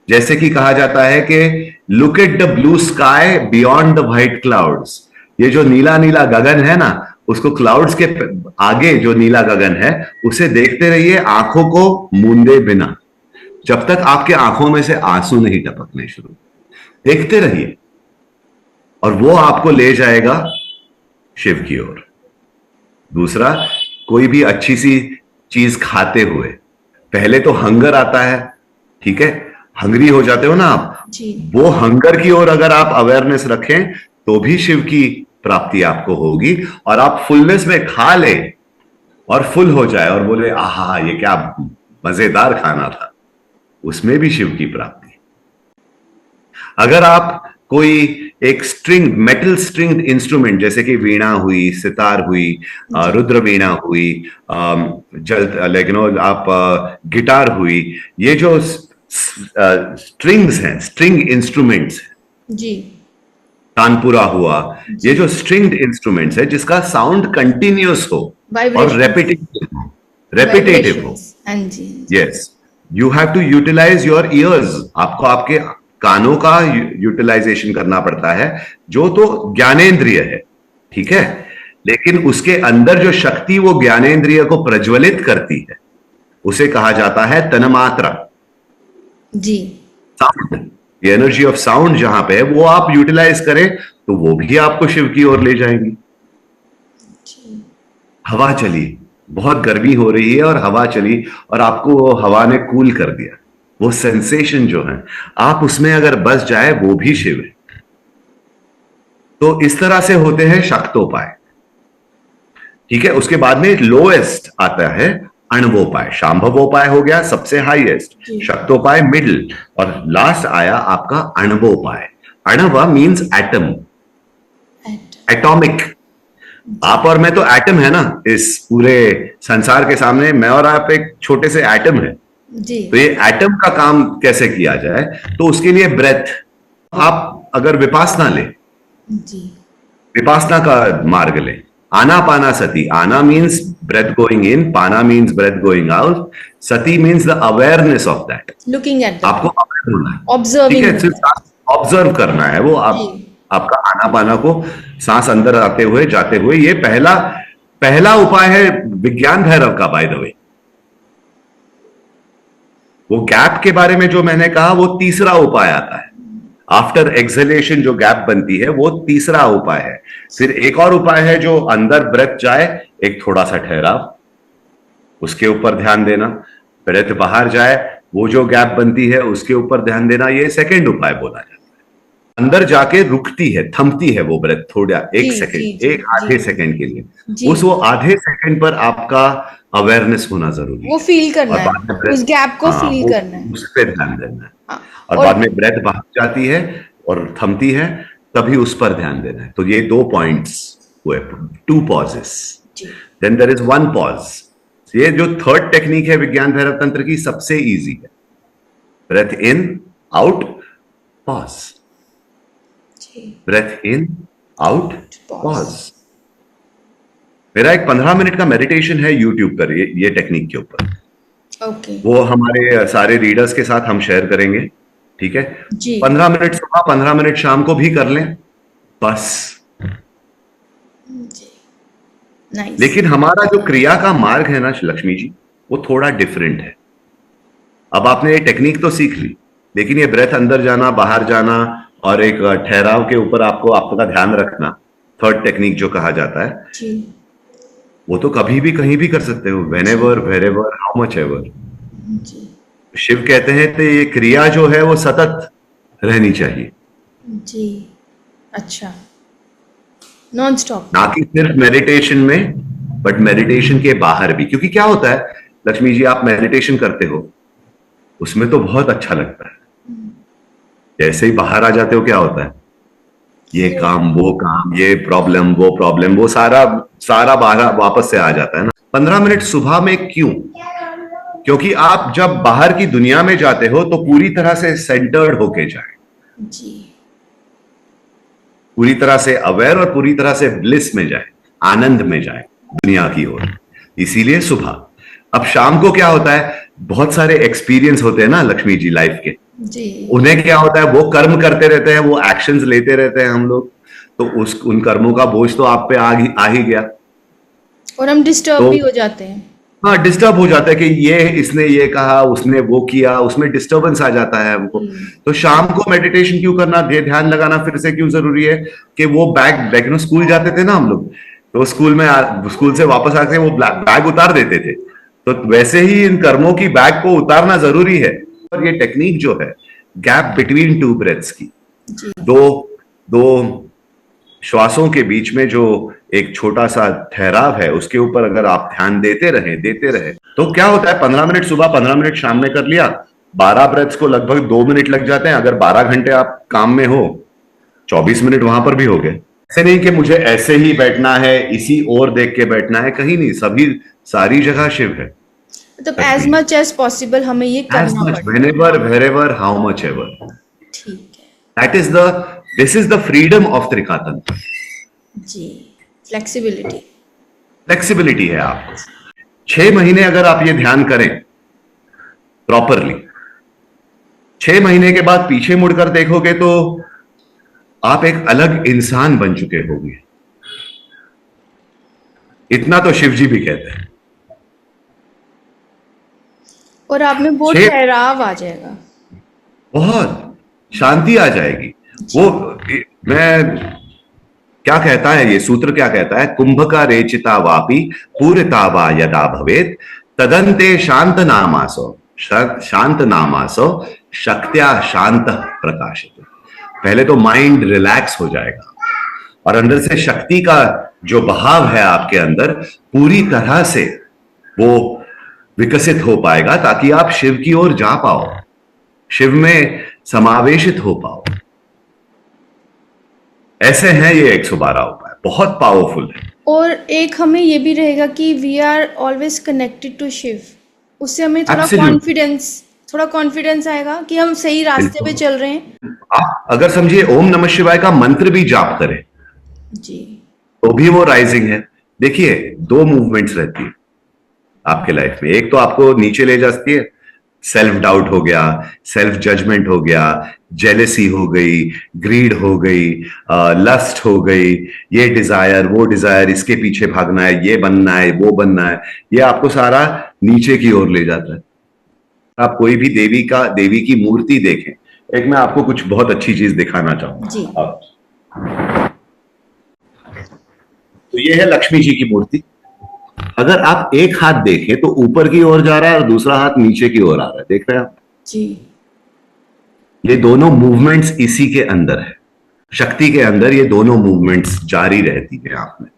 जैसे कि कहा जाता है कि look at the blue sky beyond the white clouds. ये जो नीला नीला गगन है ना, उसको क्लाउड्स के आगे जो नीला गगन है उसे देखते रहिए, आंखों को मूंदे बिना, जब तक आपके आंखों में से आंसू नहीं टपकने शुरू। देखते रहिए और वो आपको ले जाएगा शिव की ओर। दूसरा, कोई भी अच्छी सी चीज खाते हुए पहले तो हंगर आता है, ठीक है, हंगरी हो जाते हो ना आप जी। वो हंगर की ओर अगर आप अवेयरनेस रखें तो भी शिव की प्राप्ति आपको होगी। और आप फुलनेस में खा ले और फुल हो जाए और बोले आहा ये क्या मजेदार खाना था, उसमें भी शिव की प्राप्ति। अगर आप कोई एक स्ट्रिंग, मेटल स्ट्रिंग इंस्ट्रूमेंट जैसे कि वीणा हुई, सितार हुई, रुद्र वीणा हुई, लेकिन आप गिटार हुई, ये जो स्ट्रिंग्स हैं, स्ट्रिंग इंस्ट्रूमेंट्स जी, तानपुरा हुआ, ये जो स्ट्रिंग्ड इंस्ट्रूमेंट्स है जिसका साउंड कंटिन्यूअस हो और रेपिटेटिव हो। हाँ जी। Yes, you have to utilise your ears. आपको आपके कानों का यूटिलाइजेशन करना पड़ता है, जो तो ज्ञानेंद्रिय है, ठीक है, लेकिन उसके अंदर जो शक्ति वो ज्ञानेंद्रिय को प्रज्वलित करती है उसे कहा जाता है तन्मात्रा जी। साउंड। ये एनर्जी ऑफ साउंड जहां पे है वो आप यूटिलाइज करें तो वो भी आपको शिव की ओर ले जाएंगी। हवा चली, बहुत गर्मी हो रही है और हवा चली और आपको वो हवा ने कूल कर दिया, वो सेंसेशन जो है आप उसमें अगर बस जाए वो भी शिव है। तो इस तरह से होते हैं शक्तोपाय, ठीक है। उसके बाद में लोएस्ट आता है अणवोपाय। शांभवोपाय हो गया सबसे हाईएस्ट, शक्तोपाय मिडिल, और लास्ट आया आपका अणवोपाय। अणव मींस एटम, एटॉमिक। आप और मैं तो एटम है ना, इस पूरे संसार के सामने मैं और आप एक छोटे से एटम है जी। तो ये एटम का काम कैसे किया जाए, तो उसके लिए ब्रेथ। आप अगर विपासना ले, जी, विपासना का मार्ग ले, आना पाना सती। आना मीन्स ब्रेथ गोइंग इन, पाना मीन्स ब्रेथ गोइंग आउट, सती means the awareness of that. Looking at आपको अवेयर होना है, ऑब्जर्विंग, ठीक है, सिर्फ ऑब्जर्व करना है वो आपका आना पाना को, सांस अंदर आते हुए जाते हुए। ये पहला उपाय है विज्ञान भैरव का, बाय द वे। वो गैप के बारे में जो मैंने कहा वो तीसरा उपाय आता है। आफ्टर एक्सहेलेशन जो गैप बनती है वो तीसरा उपाय है। फिर एक और उपाय है जो अंदर ब्रेथ जाए, एक थोड़ा सा ठहराव, उसके ऊपर ध्यान देना। ब्रेथ बाहर जाए, वो जो गैप बनती है उसके ऊपर ध्यान देना। ये सेकंड उपाय बोला जाता है। अंदर जाके रुकती है, थमती है वो ब्रेथ थोड़ा, एक जी सेकंड, जी जी एक आधे जी सेकंड के लिए। जी उस वो आधे सेकंड पर आपका अवेयरनेस होना जरूरी वो है। फील करना और है, बाद में उस ब्रेथ, गैप को हाँ, फील वो करना है। उस पर ध्यान देना है। हाँ। और और बाद में ब्रेथ बाहर जाती है और थमती है, तभी उस पर ध्यान देना है। तो ये 2 पॉइंट्स हुए, 2 पॉजेस। जी देन देयर इज 1 पॉज। ये जो थर्ड टेक्निक है विज्ञान भैरव तंत्र की, सबसे इजी है। Breath in, out, pause. Ji breath in, out, pause. Pause. मेरा एक 15 मिनट का मेडिटेशन है यूट्यूब पर ये टेक्निक के ऊपर। ओके। वो हमारे सारे रीडर्स के साथ हम शेयर करेंगे, ठीक है। जी 15 मिनट सुबह, 15 मिनट शाम को भी कर लें, बस। जी नाइस। लेकिन हमारा जो क्रिया का मार्ग है ना लक्ष्मी जी, वो थोड़ा डिफरेंट है। अब आपने ये टेक्निक तो सीख ली, लेकिन ये ब्रेथ अंदर जाना, बाहर जाना और एक ठहराव के ऊपर आपको आपका ध्यान रखना, थर्ड टेक्निक जो कहा जाता है, जी वो तो कभी भी कहीं भी कर सकते हो, whenever, wherever, how much ever. जी शिव कहते हैं तो ये क्रिया जो है वो सतत रहनी चाहिए, जी। अच्छा, नॉन स्टॉप। ना कि सिर्फ मेडिटेशन में, बट मेडिटेशन के बाहर भी। क्योंकि क्या होता है लक्ष्मी जी, आप मेडिटेशन करते हो, उसमें तो बहुत अच्छा लगता है, जैसे ही बाहर आ जाते हो क्या होता है, ये काम, वो काम, ये प्रॉब्लम, वो प्रॉब्लम, वो सारा सारा बाहर वापस से आ जाता है ना। 15 मिनट सुबह में क्यों? क्योंकि आप जब बाहर की दुनिया में जाते हो तो पूरी तरह से सेंटर्ड होके जाए, जी पूरी तरह से अवेयर और पूरी तरह से ब्लिस में जाए, आनंद में जाए दुनिया की ओर। इसीलिए सुबह। अब शाम को क्या होता है, बहुत सारे एक्सपीरियंस होते हैं ना लक्ष्मी जी लाइफ के। जी उन्हें क्या होता है, वो कर्म करते रहते हैं, वो एक्शंस लेते रहते हैं हम लोग, तो उस उन कर्मों का बोझ तो आप पे आ ही गया। और हम डिस्टर्ब तो भी हो जाते हैं। हाँ, डिस्टर्ब हो जाता है कि ये इसने ये कहा, उसने वो किया, उसमें डिस्टर्बेंस आ जाता है हमको। तो शाम को मेडिटेशन क्यों करना, ध्यान लगाना फिर से क्यों जरूरी है? कि वो बैग बैग स्कूल जाते थे ना हम लोग, तो स्कूल में स्कूल से वापस आके वो बैग उतार देते थे, तो वैसे ही इन कर्मों की बैग को उतारना जरूरी है। और ये टेक्निक जो है गैप बिटवीन 2 ब्रेथ्स की, जी दो दो श्वासों के बीच में जो एक छोटा सा ठहराव है, उसके ऊपर अगर आप ध्यान देते रहे तो क्या होता है, 15 मिनट सुबह, 15 मिनट शाम में कर लिया, 12 ब्रेथ्स को लगभग 2 मिनट लग जाते हैं। अगर 12 घंटे आप काम में हो, 24 मिनट वहां पर भी हो गए। ऐसे नहीं कि मुझे ऐसे ही बैठना है, इसी ओर देख के बैठना है, कहीं नहीं, सभी सारी जगह शिव है। मतलब एज मच एज पॉसिबल हमें ये As करना much, पड़ेगा। whenever, wherever, how much ever. ठीक है। That is this is the freedom of त्रिकातंत्र। जी फ्लेक्सिबिलिटी। फ्लेक्सिबिलिटी है आपको। 6 महीने अगर आप ये ध्यान करें प्रॉपरली, 6 महीने के बाद पीछे मुड़कर देखोगे तो आप एक अलग इंसान बन चुके होंगे। इतना तो शिव जी भी कहते हैं। और आप में बहुत 6 ठहराव आ जाएगा। बहुत शांति आ जाएगी। वो मैं क्या कहता है, ये सूत्र क्या कहता है, कुंभ का रेचिता वापी पूरिता वा यदा भवेत तदंते शांत नामासो, शांत नामासो शक्त्या शांत प्रकाशित। पहले तो माइंड रिलैक्स हो जाएगा और अंदर से शक्ति का जो बहाव है आपके अंदर पूरी तरह से वो विकसित हो पाएगा, ताकि आप शिव की ओर जा पाओ, शिव में समावेशित हो पाओ। ऐसे हैं ये 112 उपाय, बहुत पावरफुल है। और एक हमें ये भी रहेगा कि we are always connected to Shiva. उससे हमें Absolute. थोड़ा कॉन्फिडेंस आएगा कि हम सही रास्ते पे चल रहे हैं। आप अगर समझिए ओम नमः शिवाय का मंत्र भी जाप करें जी तो भी वो राइजिंग है। देखिए 2 मूवमेंट्स रहती है आपके लाइफ में। एक तो आपको नीचे ले जाती है, सेल्फ डाउट हो गया, सेल्फ जजमेंट हो गया, जेलेसी हो गई, ग्रीड हो गई, लस्ट हो गई, ये डिजायर, वो डिजायर, इसके पीछे भागना है, ये बनना है, वो बनना है, ये आपको सारा नीचे की ओर ले जाता है। आप कोई भी देवी की मूर्ति देखें, एक मैं आपको कुछ बहुत अच्छी चीज दिखाना चाहूंगा जी। अब। तो ये है लक्ष्मी जी की मूर्ति। अगर आप एक हाथ देखें तो ऊपर की ओर जा रहा है और दूसरा हाथ नीचे की ओर आ रहा है, देख रहे हैं आप? जी। ये दोनों मूवमेंट्स इसी के अंदर है, शक्ति के अंदर ये दोनों मूवमेंट्स जारी रहती है आप में।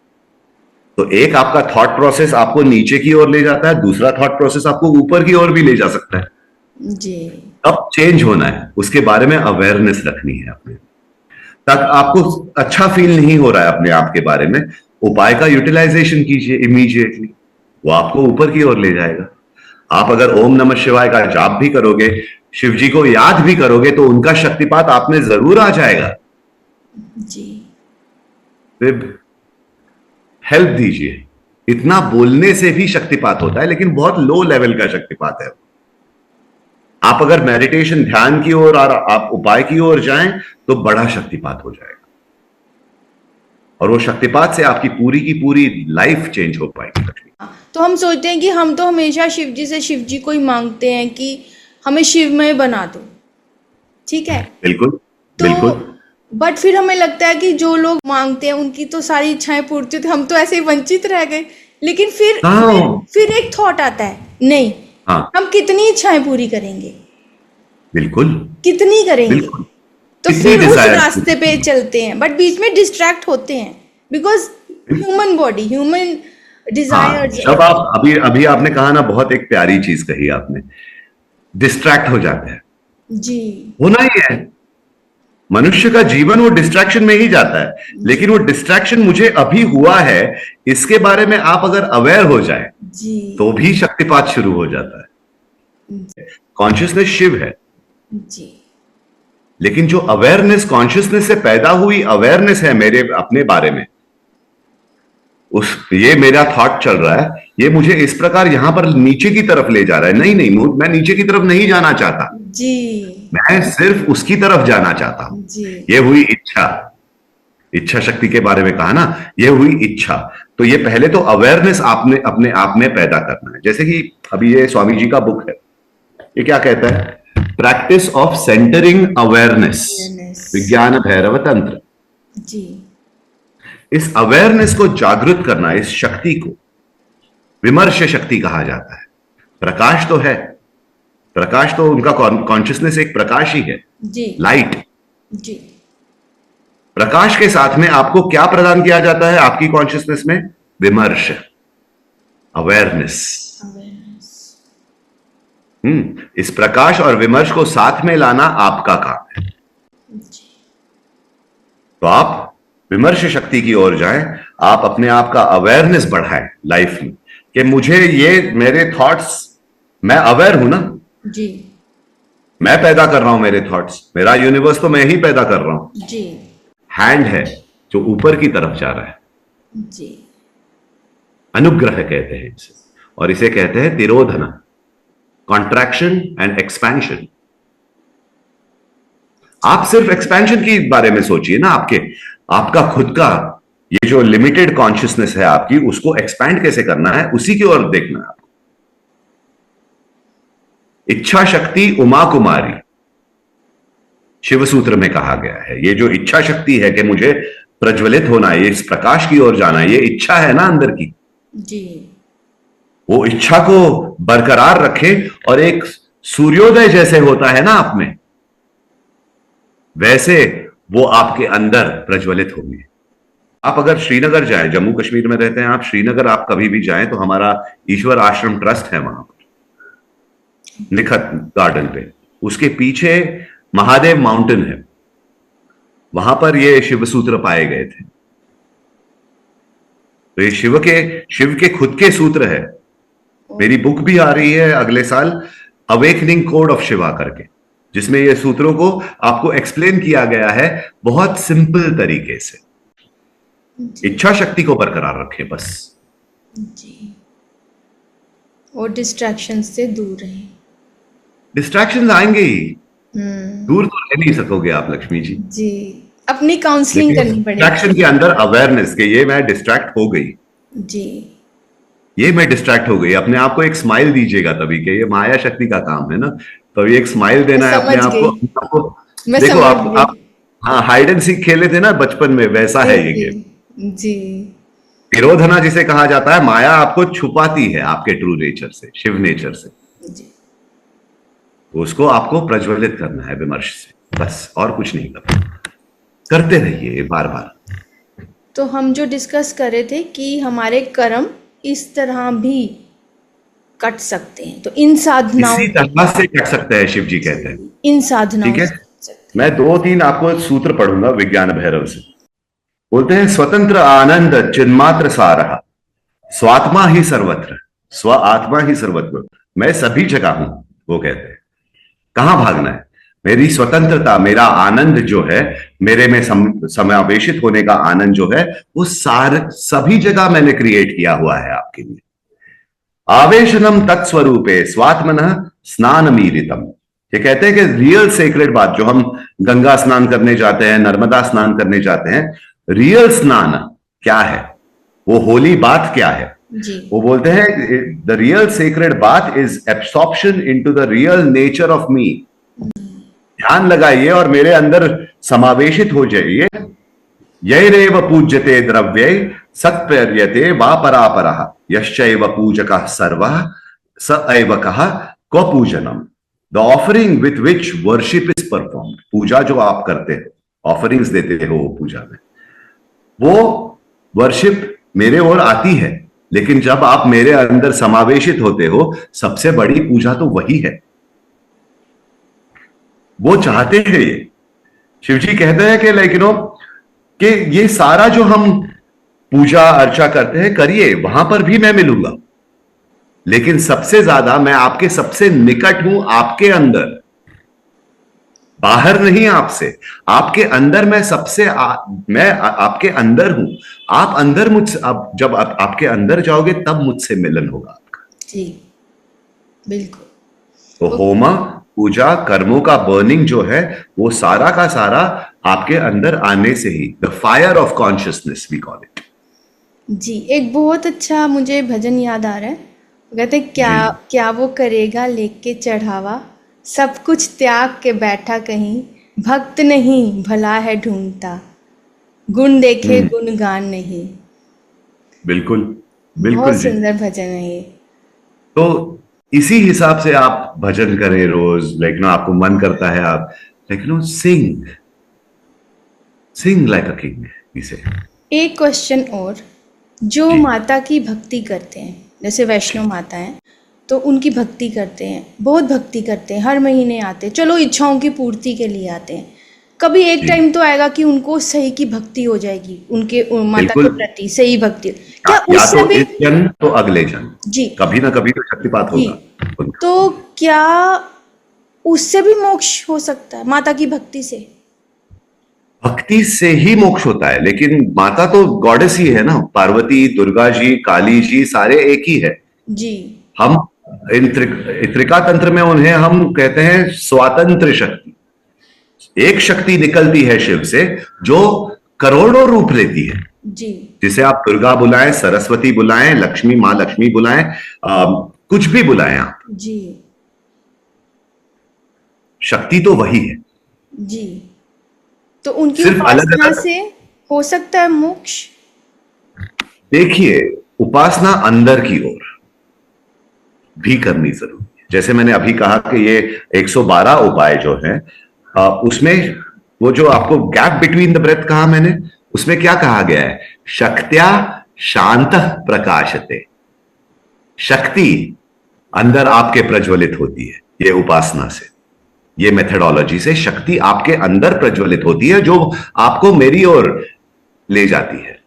तो एक आपका थॉट प्रोसेस आपको नीचे की ओर ले जाता है, दूसरा थॉट प्रोसेस आपको ऊपर की ओर भी ले जा सकता है। जी। अब चेंज होना है, उसके बारे में अवेयरनेस रखनी है अपने तक। आपको अच्छा फील नहीं हो रहा है अपने आप के बारे में, उपाय का यूटिलाइजेशन कीजिए इमीडिएटली, वो आपको ऊपर की ओर ले जाएगा। आप अगर ओम नमः शिवाय का जाप भी करोगे, शिव जी को याद भी करोगे, तो उनका शक्तिपात आप में जरूर आ जाएगा। जी। फिर हेल्प दीजिए। इतना बोलने से भी शक्तिपात होता है, लेकिन बहुत लो लेवल का शक्तिपात है। आप अगर मेडिटेशन ध्यान की ओर और आप उपाय की ओर जाएं तो बड़ा शक्तिपात हो जाएगा, और वो शक्तिपात से आपकी पूरी की पूरी लाइफ चेंज हो पाएगी। तो हम सोचते हैं कि हम तो हमेशा शिव जी से शिव जी को ही मांगते हैं कि हमें शिवमय बना दो, ठीक है। बिल्कुल तो बिल्कुल। बट फिर हमें लगता है कि जो लोग मांगते हैं उनकी तो सारी इच्छाएं पूर्ति होती, हम तो ऐसे ही वंचित रह गए। लेकिन फिर एक थॉट आता है, नहीं, हाँ हम कितनी इच्छाएं पूरी करेंगे, बिल्कुल कितनी करेंगे। बिल्कुल। तो कितनी फिर उस डिजायर रास्ते पे चलते हैं, बट बीच में डिस्ट्रैक्ट होते हैं, बिकॉज ह्यूमन बॉडी, ह्यूमन हाँ, डिजायर्स। जब आप अभी अभी आपने कहा ना, बहुत एक प्यारी चीज कही आपने, डिस्ट्रैक्ट हो जाते हैं। जी। होना ही है, मनुष्य का जीवन वो डिस्ट्रैक्शन में ही जाता है। लेकिन वो डिस्ट्रैक्शन मुझे अभी हुआ है, इसके बारे में आप अगर अवेयर हो जाए जी। तो भी शक्तिपात शुरू हो जाता है। कॉन्शियसनेस शिव है, जी। लेकिन जो अवेयरनेस कॉन्शियसनेस से पैदा हुई अवेयरनेस है मेरे अपने बारे में, उस ये मेरा थॉट चल रहा है, ये मुझे इस प्रकार यहां पर नीचे की तरफ ले जा रहा है। नहीं नहीं, मैं नीचे की तरफ नहीं जाना चाहता, जी। मैं सिर्फ उसकी तरफ जाना चाहता हूं। जी। ये हुई इच्छा। इच्छा शक्ति के बारे में कहा ना, ये हुई इच्छा। तो ये पहले तो अवेयरनेस आपने अपने आप में पैदा करना है। जैसे कि अभी ये स्वामी जी का बुक है, ये क्या कहता है? प्रैक्टिस ऑफ सेंटरिंग अवेयरनेस, विज्ञान भैरव तंत्र। जी। इस अवेयरनेस को जागृत करना, इस शक्ति को विमर्श शक्ति कहा जाता है। प्रकाश तो है, प्रकाश तो उनका कॉन्शियसनेस एक प्रकाश ही है, जी। लाइट। जी। प्रकाश के साथ में आपको क्या प्रदान किया जाता है आपकी कॉन्शियसनेस में? विमर्श, अवेयरनेस। इस प्रकाश और विमर्श को साथ में लाना आपका काम है। जी। तो आप विमर्श शक्ति की ओर जाएं, आप अपने आप का अवेयरनेस बढ़ाएं लाइफ में, कि मुझे ये मेरे थॉट्स, मैं अवेयर हूं ना, जी। मैं पैदा कर रहा हूं मेरे थॉट्स, मेरा यूनिवर्स तो मैं ही पैदा कर रहा हूं। जी। हैंड है जो ऊपर की तरफ जा रहा है, जी। अनुग्रह कहते हैं इसे, और इसे कहते हैं तिरोधना, कॉन्ट्रैक्शन एंड एक्सपेंशन। आप सिर्फ एक्सपेंशन के बारे में सोचिए ना, आपका खुद का ये जो लिमिटेड कॉन्शियसनेस है आपकी, उसको एक्सपैंड कैसे करना है, उसी की ओर देखना है आपको। इच्छा शक्ति उमा कुमारी शिव सूत्र में कहा गया है। ये जो इच्छा शक्ति है कि मुझे प्रज्वलित होना है, इस प्रकाश की ओर जाना है, ये इच्छा है ना अंदर की। जी। वो इच्छा को बरकरार रखें, और एक सूर्योदय जैसे होता है ना आप में, वैसे वो आपके अंदर प्रज्वलित होंगे। आप अगर श्रीनगर जाएं, जम्मू कश्मीर में रहते हैं आप, श्रीनगर आप कभी भी जाएं तो हमारा ईश्वर आश्रम ट्रस्ट है वहां पर, निखत गार्डन पे, उसके पीछे महादेव माउंटेन है, वहां पर ये शिव सूत्र पाए गए थे। तो ये शिव के खुद के सूत्र है। मेरी बुक भी आ रही है अगले साल, अवेकनिंग कोड ऑफ शिवा करके, जिसमें ये सूत्रों को आपको एक्सप्लेन किया गया है बहुत सिंपल तरीके से। इच्छा शक्ति को बरकरार रखें बस। जी। और डिस्ट्रैक्शन से दूर रहें। डिस्ट्रैक्शंस आएंगे ही, दूर तो रह नहीं सकोगे आप लक्ष्मी जी। जी। अपनी काउंसलिंग करनी पड़ेगी। डिस्ट्रैक्शन के अंदर अवेयरनेस के, ये मैं डिस्ट्रैक्ट हो गई, जी, ये मैं डिस्ट्रैक्ट हो गई। अपने आप को एक स्माइल दीजिएगा तभी, के ये माया शक्ति का काम है ना, तभी एक स्माइल देना है अपने आप को। मैं देखो समझ आप गई। आप हाँ, हाइड एंड सीक खेले थे ना बचपन में, वैसा है ये जी गेम। जी तिरोधना जिसे कहा जाता है, माया आपको छुपाती है आपके ट्रू नेचर से, शिव नेचर से। जी। उसको आपको प्रज्वलित करना है विमर्श से, बस और कुछ नहीं करना। करते रहिए बार बार। तो हम जो डिस्कस कर रहे थे कि हमारे कर्म इस तरह भी कट सकते हैं, तो इन साधनाओं इसी तरह से कट सकते हैं, शिव जी कहते हैं। इन साधनाओं ठीक है, से कट सकते मैं दो तीन आपको सूत्र पढ़ूंगा विज्ञान भैरव से। बोलते हैं, स्वतंत्र आनंद चिन्मात्र सारः, स्वात्मा ही सर्वत्र, स्व आत्मा ही सर्वत्र, मैं सभी जगह हूं। वो कहते हैं कहां भागना है, मेरी स्वतंत्रता, मेरा आनंद जो है, मेरे में समावेशित होने का आनंद जो है, वो सारे सभी जगह मैंने क्रिएट किया हुआ है आपके लिए। आवेशनम तत्स्वरूपे स्वात्मनः स्नान मीरितम। ये कहते हैं कि रियल सेक्रेड बात, जो हम गंगा स्नान करने जाते हैं, नर्मदा स्नान करने जाते हैं, रियल स्नान क्या है, वो होली बात क्या है, जी। वो बोलते हैं द रियल सेक्रेड बात is absorption into the real nature of me. ध्यान लगाइए और मेरे अंदर समावेशित हो जाइए। यैरेव पूज्यते द्रव्ये सत्पर्यते वा परापरः, यश्चैव पूजकः सर्वः स एव कः क्व पूजनम। The offering with which worship is performed, पूजा जो आप करते हो, ऑफरिंग्स देते हो पूजा में, वो वर्शिप मेरे ओर आती है, लेकिन जब आप मेरे अंदर समावेशित होते हो, सबसे बड़ी पूजा तो वही है। वो चाहते हैं ये। शिव जी कहते हैं कि लाइक कि ये सारा जो हम पूजा अर्चा करते हैं, करिए, वहां पर भी मैं मिलूंगा, लेकिन सबसे ज्यादा मैं आपके सबसे निकट हूं, आपके अंदर, बाहर नहीं आपसे, आपके अंदर मैं मैं आपके अंदर हूं। आप अंदर मुझसे, आप जब आपके अंदर जाओगे तब मुझसे मिलन होगा आपका। जी बिल्कुल। तो होमा, पूजा, कर्मों का बर्निंग जो है, वो सारा का सारा आपके अंदर आने से ही, the fire of consciousness we call it. जी, एक बहुत अच्छा मुझे भजन याद आ रहा है। वो कहते हैं, क्या जी। क्या वो करेगा लेके चढ़ावा, सब कुछ त्याग के बैठा कहीं, भक्त नहीं भला है ढूंढता, गुण देखे गुणगान नहीं। बिल्कुल, बहुत बिल्कुल जी। सुंदर भजन है ये। तो इसी हिसाब से आप भजन करें रोज, लेकिन आपको मन करता है आप, लेकिन सिंग सिंग लाइक अ किंग, इसे। एक क्वेश्चन और, जो जी। माता की भक्ति करते हैं, जैसे वैष्णव माता हैं, तो उनकी भक्ति करते हैं, बहुत भक्ति करते हैं, हर महीने आते हैं, चलो इच्छाओं की पूर्ति के लिए आते हैं, कभी एक जी। टाइम तो आएगा कि उनको सही की भक्ति हो जाएगी, उनके माता के बिल्कुल। प्रति सही भक्ति, क्या या उससे तो भी? इस जन्म तो अगले जन्म, जी कभी ना कभी तो शक्तिपात जी। होगा उनका। तो क्या उससे भी मोक्ष हो सकता है, माता की भक्ति से? भक्ति से ही मोक्ष होता है, लेकिन माता तो गॉडेस ही है ना, पार्वती, दुर्गा जी, काली जी, सारे एक ही है। जी हम इन त्रिका तंत्र में उन्हें हम कहते हैं स्वातंत्र शक्ति। एक शक्ति निकलती है शिव से जो करोड़ों रूप लेती है, जी जिसे आप दुर्गा बुलाएं, सरस्वती बुलाएं, लक्ष्मी, मां लक्ष्मी बुलाएं, कुछ भी बुलाएं आप, जी शक्ति तो वही है। जी। तो उनकी सिर्फ अलग उपासना अलग। से हो सकता है मोक्ष? देखिए, उपासना अंदर की ओर भी करनी जरूरी है। जैसे मैंने अभी कहा कि ये 112 उपाय जो है, उसमें वो जो आपको गैप बिटवीन द ब्रेथ कहा मैंने, उसमें क्या कहा गया है, शक्त्या शांत प्रकाशते। शक्ति अंदर आपके प्रज्वलित होती है, ये उपासना से, ये मेथडोलॉजी से शक्ति आपके अंदर प्रज्वलित होती है, जो आपको मेरी ओर ले जाती है।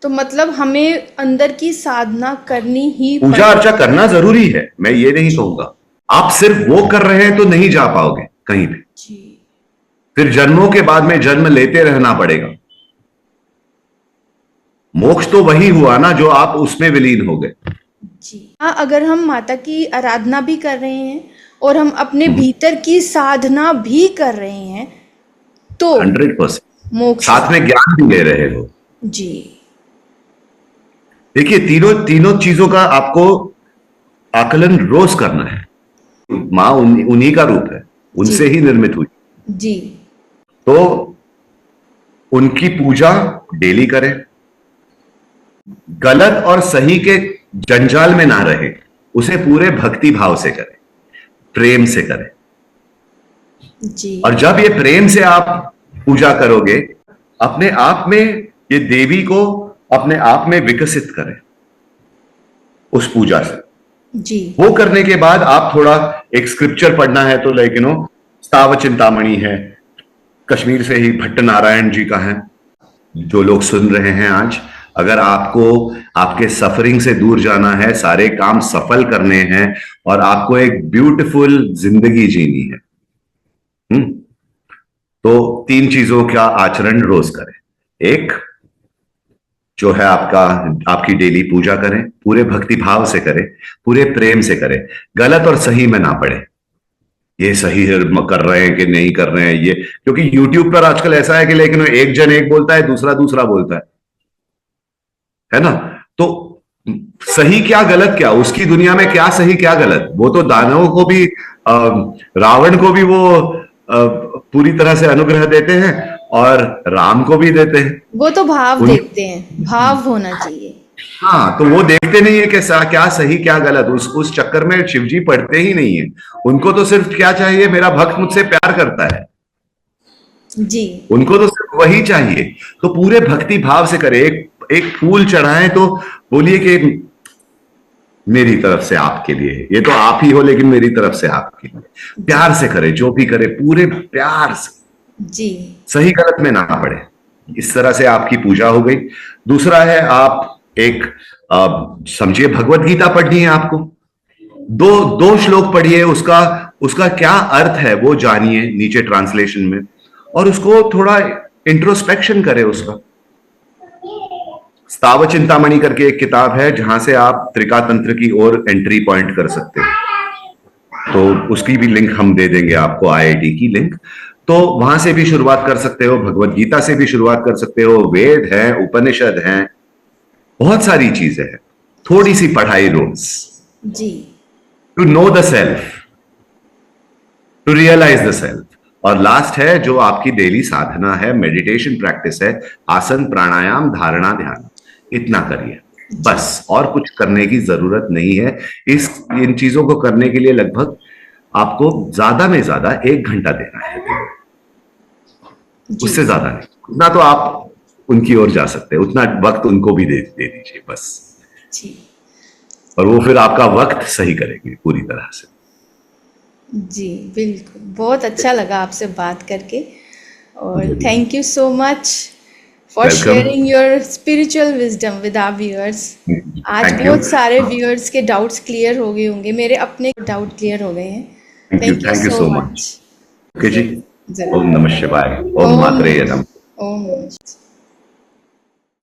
तो मतलब हमें अंदर की साधना करनी ही पूजा अर्चा करना जरूरी है, मैं ये नहीं कहूंगा। आप सिर्फ वो कर रहे हैं तो नहीं जा पाओगे कहीं भी, जी फिर जन्मों के बाद में जन्म लेते रहना पड़ेगा। मोक्ष तो वही हुआ ना जो आप उसमें विलीन हो गए। जी। हाँ, अगर हम माता की आराधना भी कर रहे हैं और हम अपने भीतर की साधना भी कर रहे हैं, तो 100% मोक्ष। साथ में ज्ञान भी ले रहे हो। जी देखिए, तीनों चीजों का आपको आकलन रोज करना है। मां उन्हीं का रूप है, उनसे ही निर्मित हुई। जी। तो उनकी पूजा डेली करें, गलत और सही के जंजाल में ना रहे, उसे पूरे भक्ति भाव से करें, प्रेम से करें। जी। और जब ये प्रेम से आप पूजा करोगे, अपने आप में ये देवी को अपने आप में विकसित करें उस पूजा से। जी। वो करने के बाद आप थोड़ा एक स्क्रिप्चर पढ़ना है तो लाइक स्ताव चिंतामणि है, कश्मीर से ही भट्ट नारायण जी का है। जो लोग सुन रहे हैं आज, अगर आपको आपके सफरिंग से दूर जाना है, सारे काम सफल करने हैं और आपको एक ब्यूटीफुल जिंदगी जीनी है, तो 3 चीजों का आचरण रोज करें। एक जो है आपकी डेली पूजा करें, पूरे भक्ति भाव से करें, पूरे प्रेम से करें, गलत और सही में ना पड़े, ये सही कर रहे हैं कि नहीं कर रहे हैं ये, क्योंकि यूट्यूब पर आजकल ऐसा है कि लेकिन एक जन एक बोलता है, दूसरा दूसरा बोलता है ना। तो सही क्या गलत क्या, उसकी दुनिया में क्या सही क्या गलत, वो तो दानवों को भी रावण को भी वो पूरी तरह से अनुग्रह देते हैं और राम को भी देते हैं। वो तो भाव देखते हैं, भाव होना चाहिए। हाँ, तो वो देखते नहीं है कि क्या सही क्या गलत, उस चक्कर में शिवजी पढ़ते ही नहीं है। उनको तो सिर्फ क्या चाहिए, मेरा भक्त मुझसे प्यार करता है जी। उनको तो सिर्फ वही चाहिए। तो पूरे भक्ति भाव से करे, एक फूल चढ़ाएं तो बोलिए कि मेरी तरफ से आपके लिए, ये तो आप ही हो लेकिन मेरी तरफ से आपके लिए, प्यार से करे, जो भी करे पूरे प्यार से, जी। सही गलत में ना पड़े। इस तरह से आपकी पूजा हो गई। दूसरा है, आप एक समझिए भगवत गीता पढ़नी है आपको, दो श्लोक पढ़िए, उसका क्या अर्थ है वो जानिए नीचे ट्रांसलेशन में, और उसको थोड़ा इंट्रोस्पेक्शन करें उसका। स्ताव चिंतामणि करके एक किताब है जहां से आप त्रिका तंत्र की ओर एंट्री पॉइंट कर सकते हो, तो उसकी भी लिंक हम दे देंगे आपको, आईआईटी की लिंक। तो वहां से भी शुरुआत कर सकते हो, भगवत गीता से भी शुरुआत कर सकते हो, वेद हैं, उपनिषद हैं, बहुत सारी चीजें हैं। थोड़ी सी पढ़ाई रोज, जी। To know the self, to realise the self. और लास्ट है जो आपकी डेली साधना है, मेडिटेशन प्रैक्टिस है, आसन प्राणायाम धारणा ध्यान, इतना करिए बस, और कुछ करने की जरूरत नहीं है। इन चीजों को करने के लिए लगभग आपको ज्यादा में ज्यादा 1 घंटा देना है, उससे ज्यादा नहीं। उतना तो आप उनकी ओर जा सकते हैं, उतना वक्त उनको भी दे दीजिए बस जी। और वो फिर आपका वक्त सही करेंगे पूरी तरह से। जी बिल्कुल, बहुत अच्छा लगा आपसे बात करके, और thank you so much for sharing your spiritual wisdom with our viewers. आज बहुत सारे व्यूअर्स के डाउट्स क्लियर हो गए होंगे, मेरे अपने डाउट क्लियर हो गए हैं। Thank you so much. Okay जी, जरूर। ओम नमः शिवाय, ओम मात्रे नमः। ओम नमः।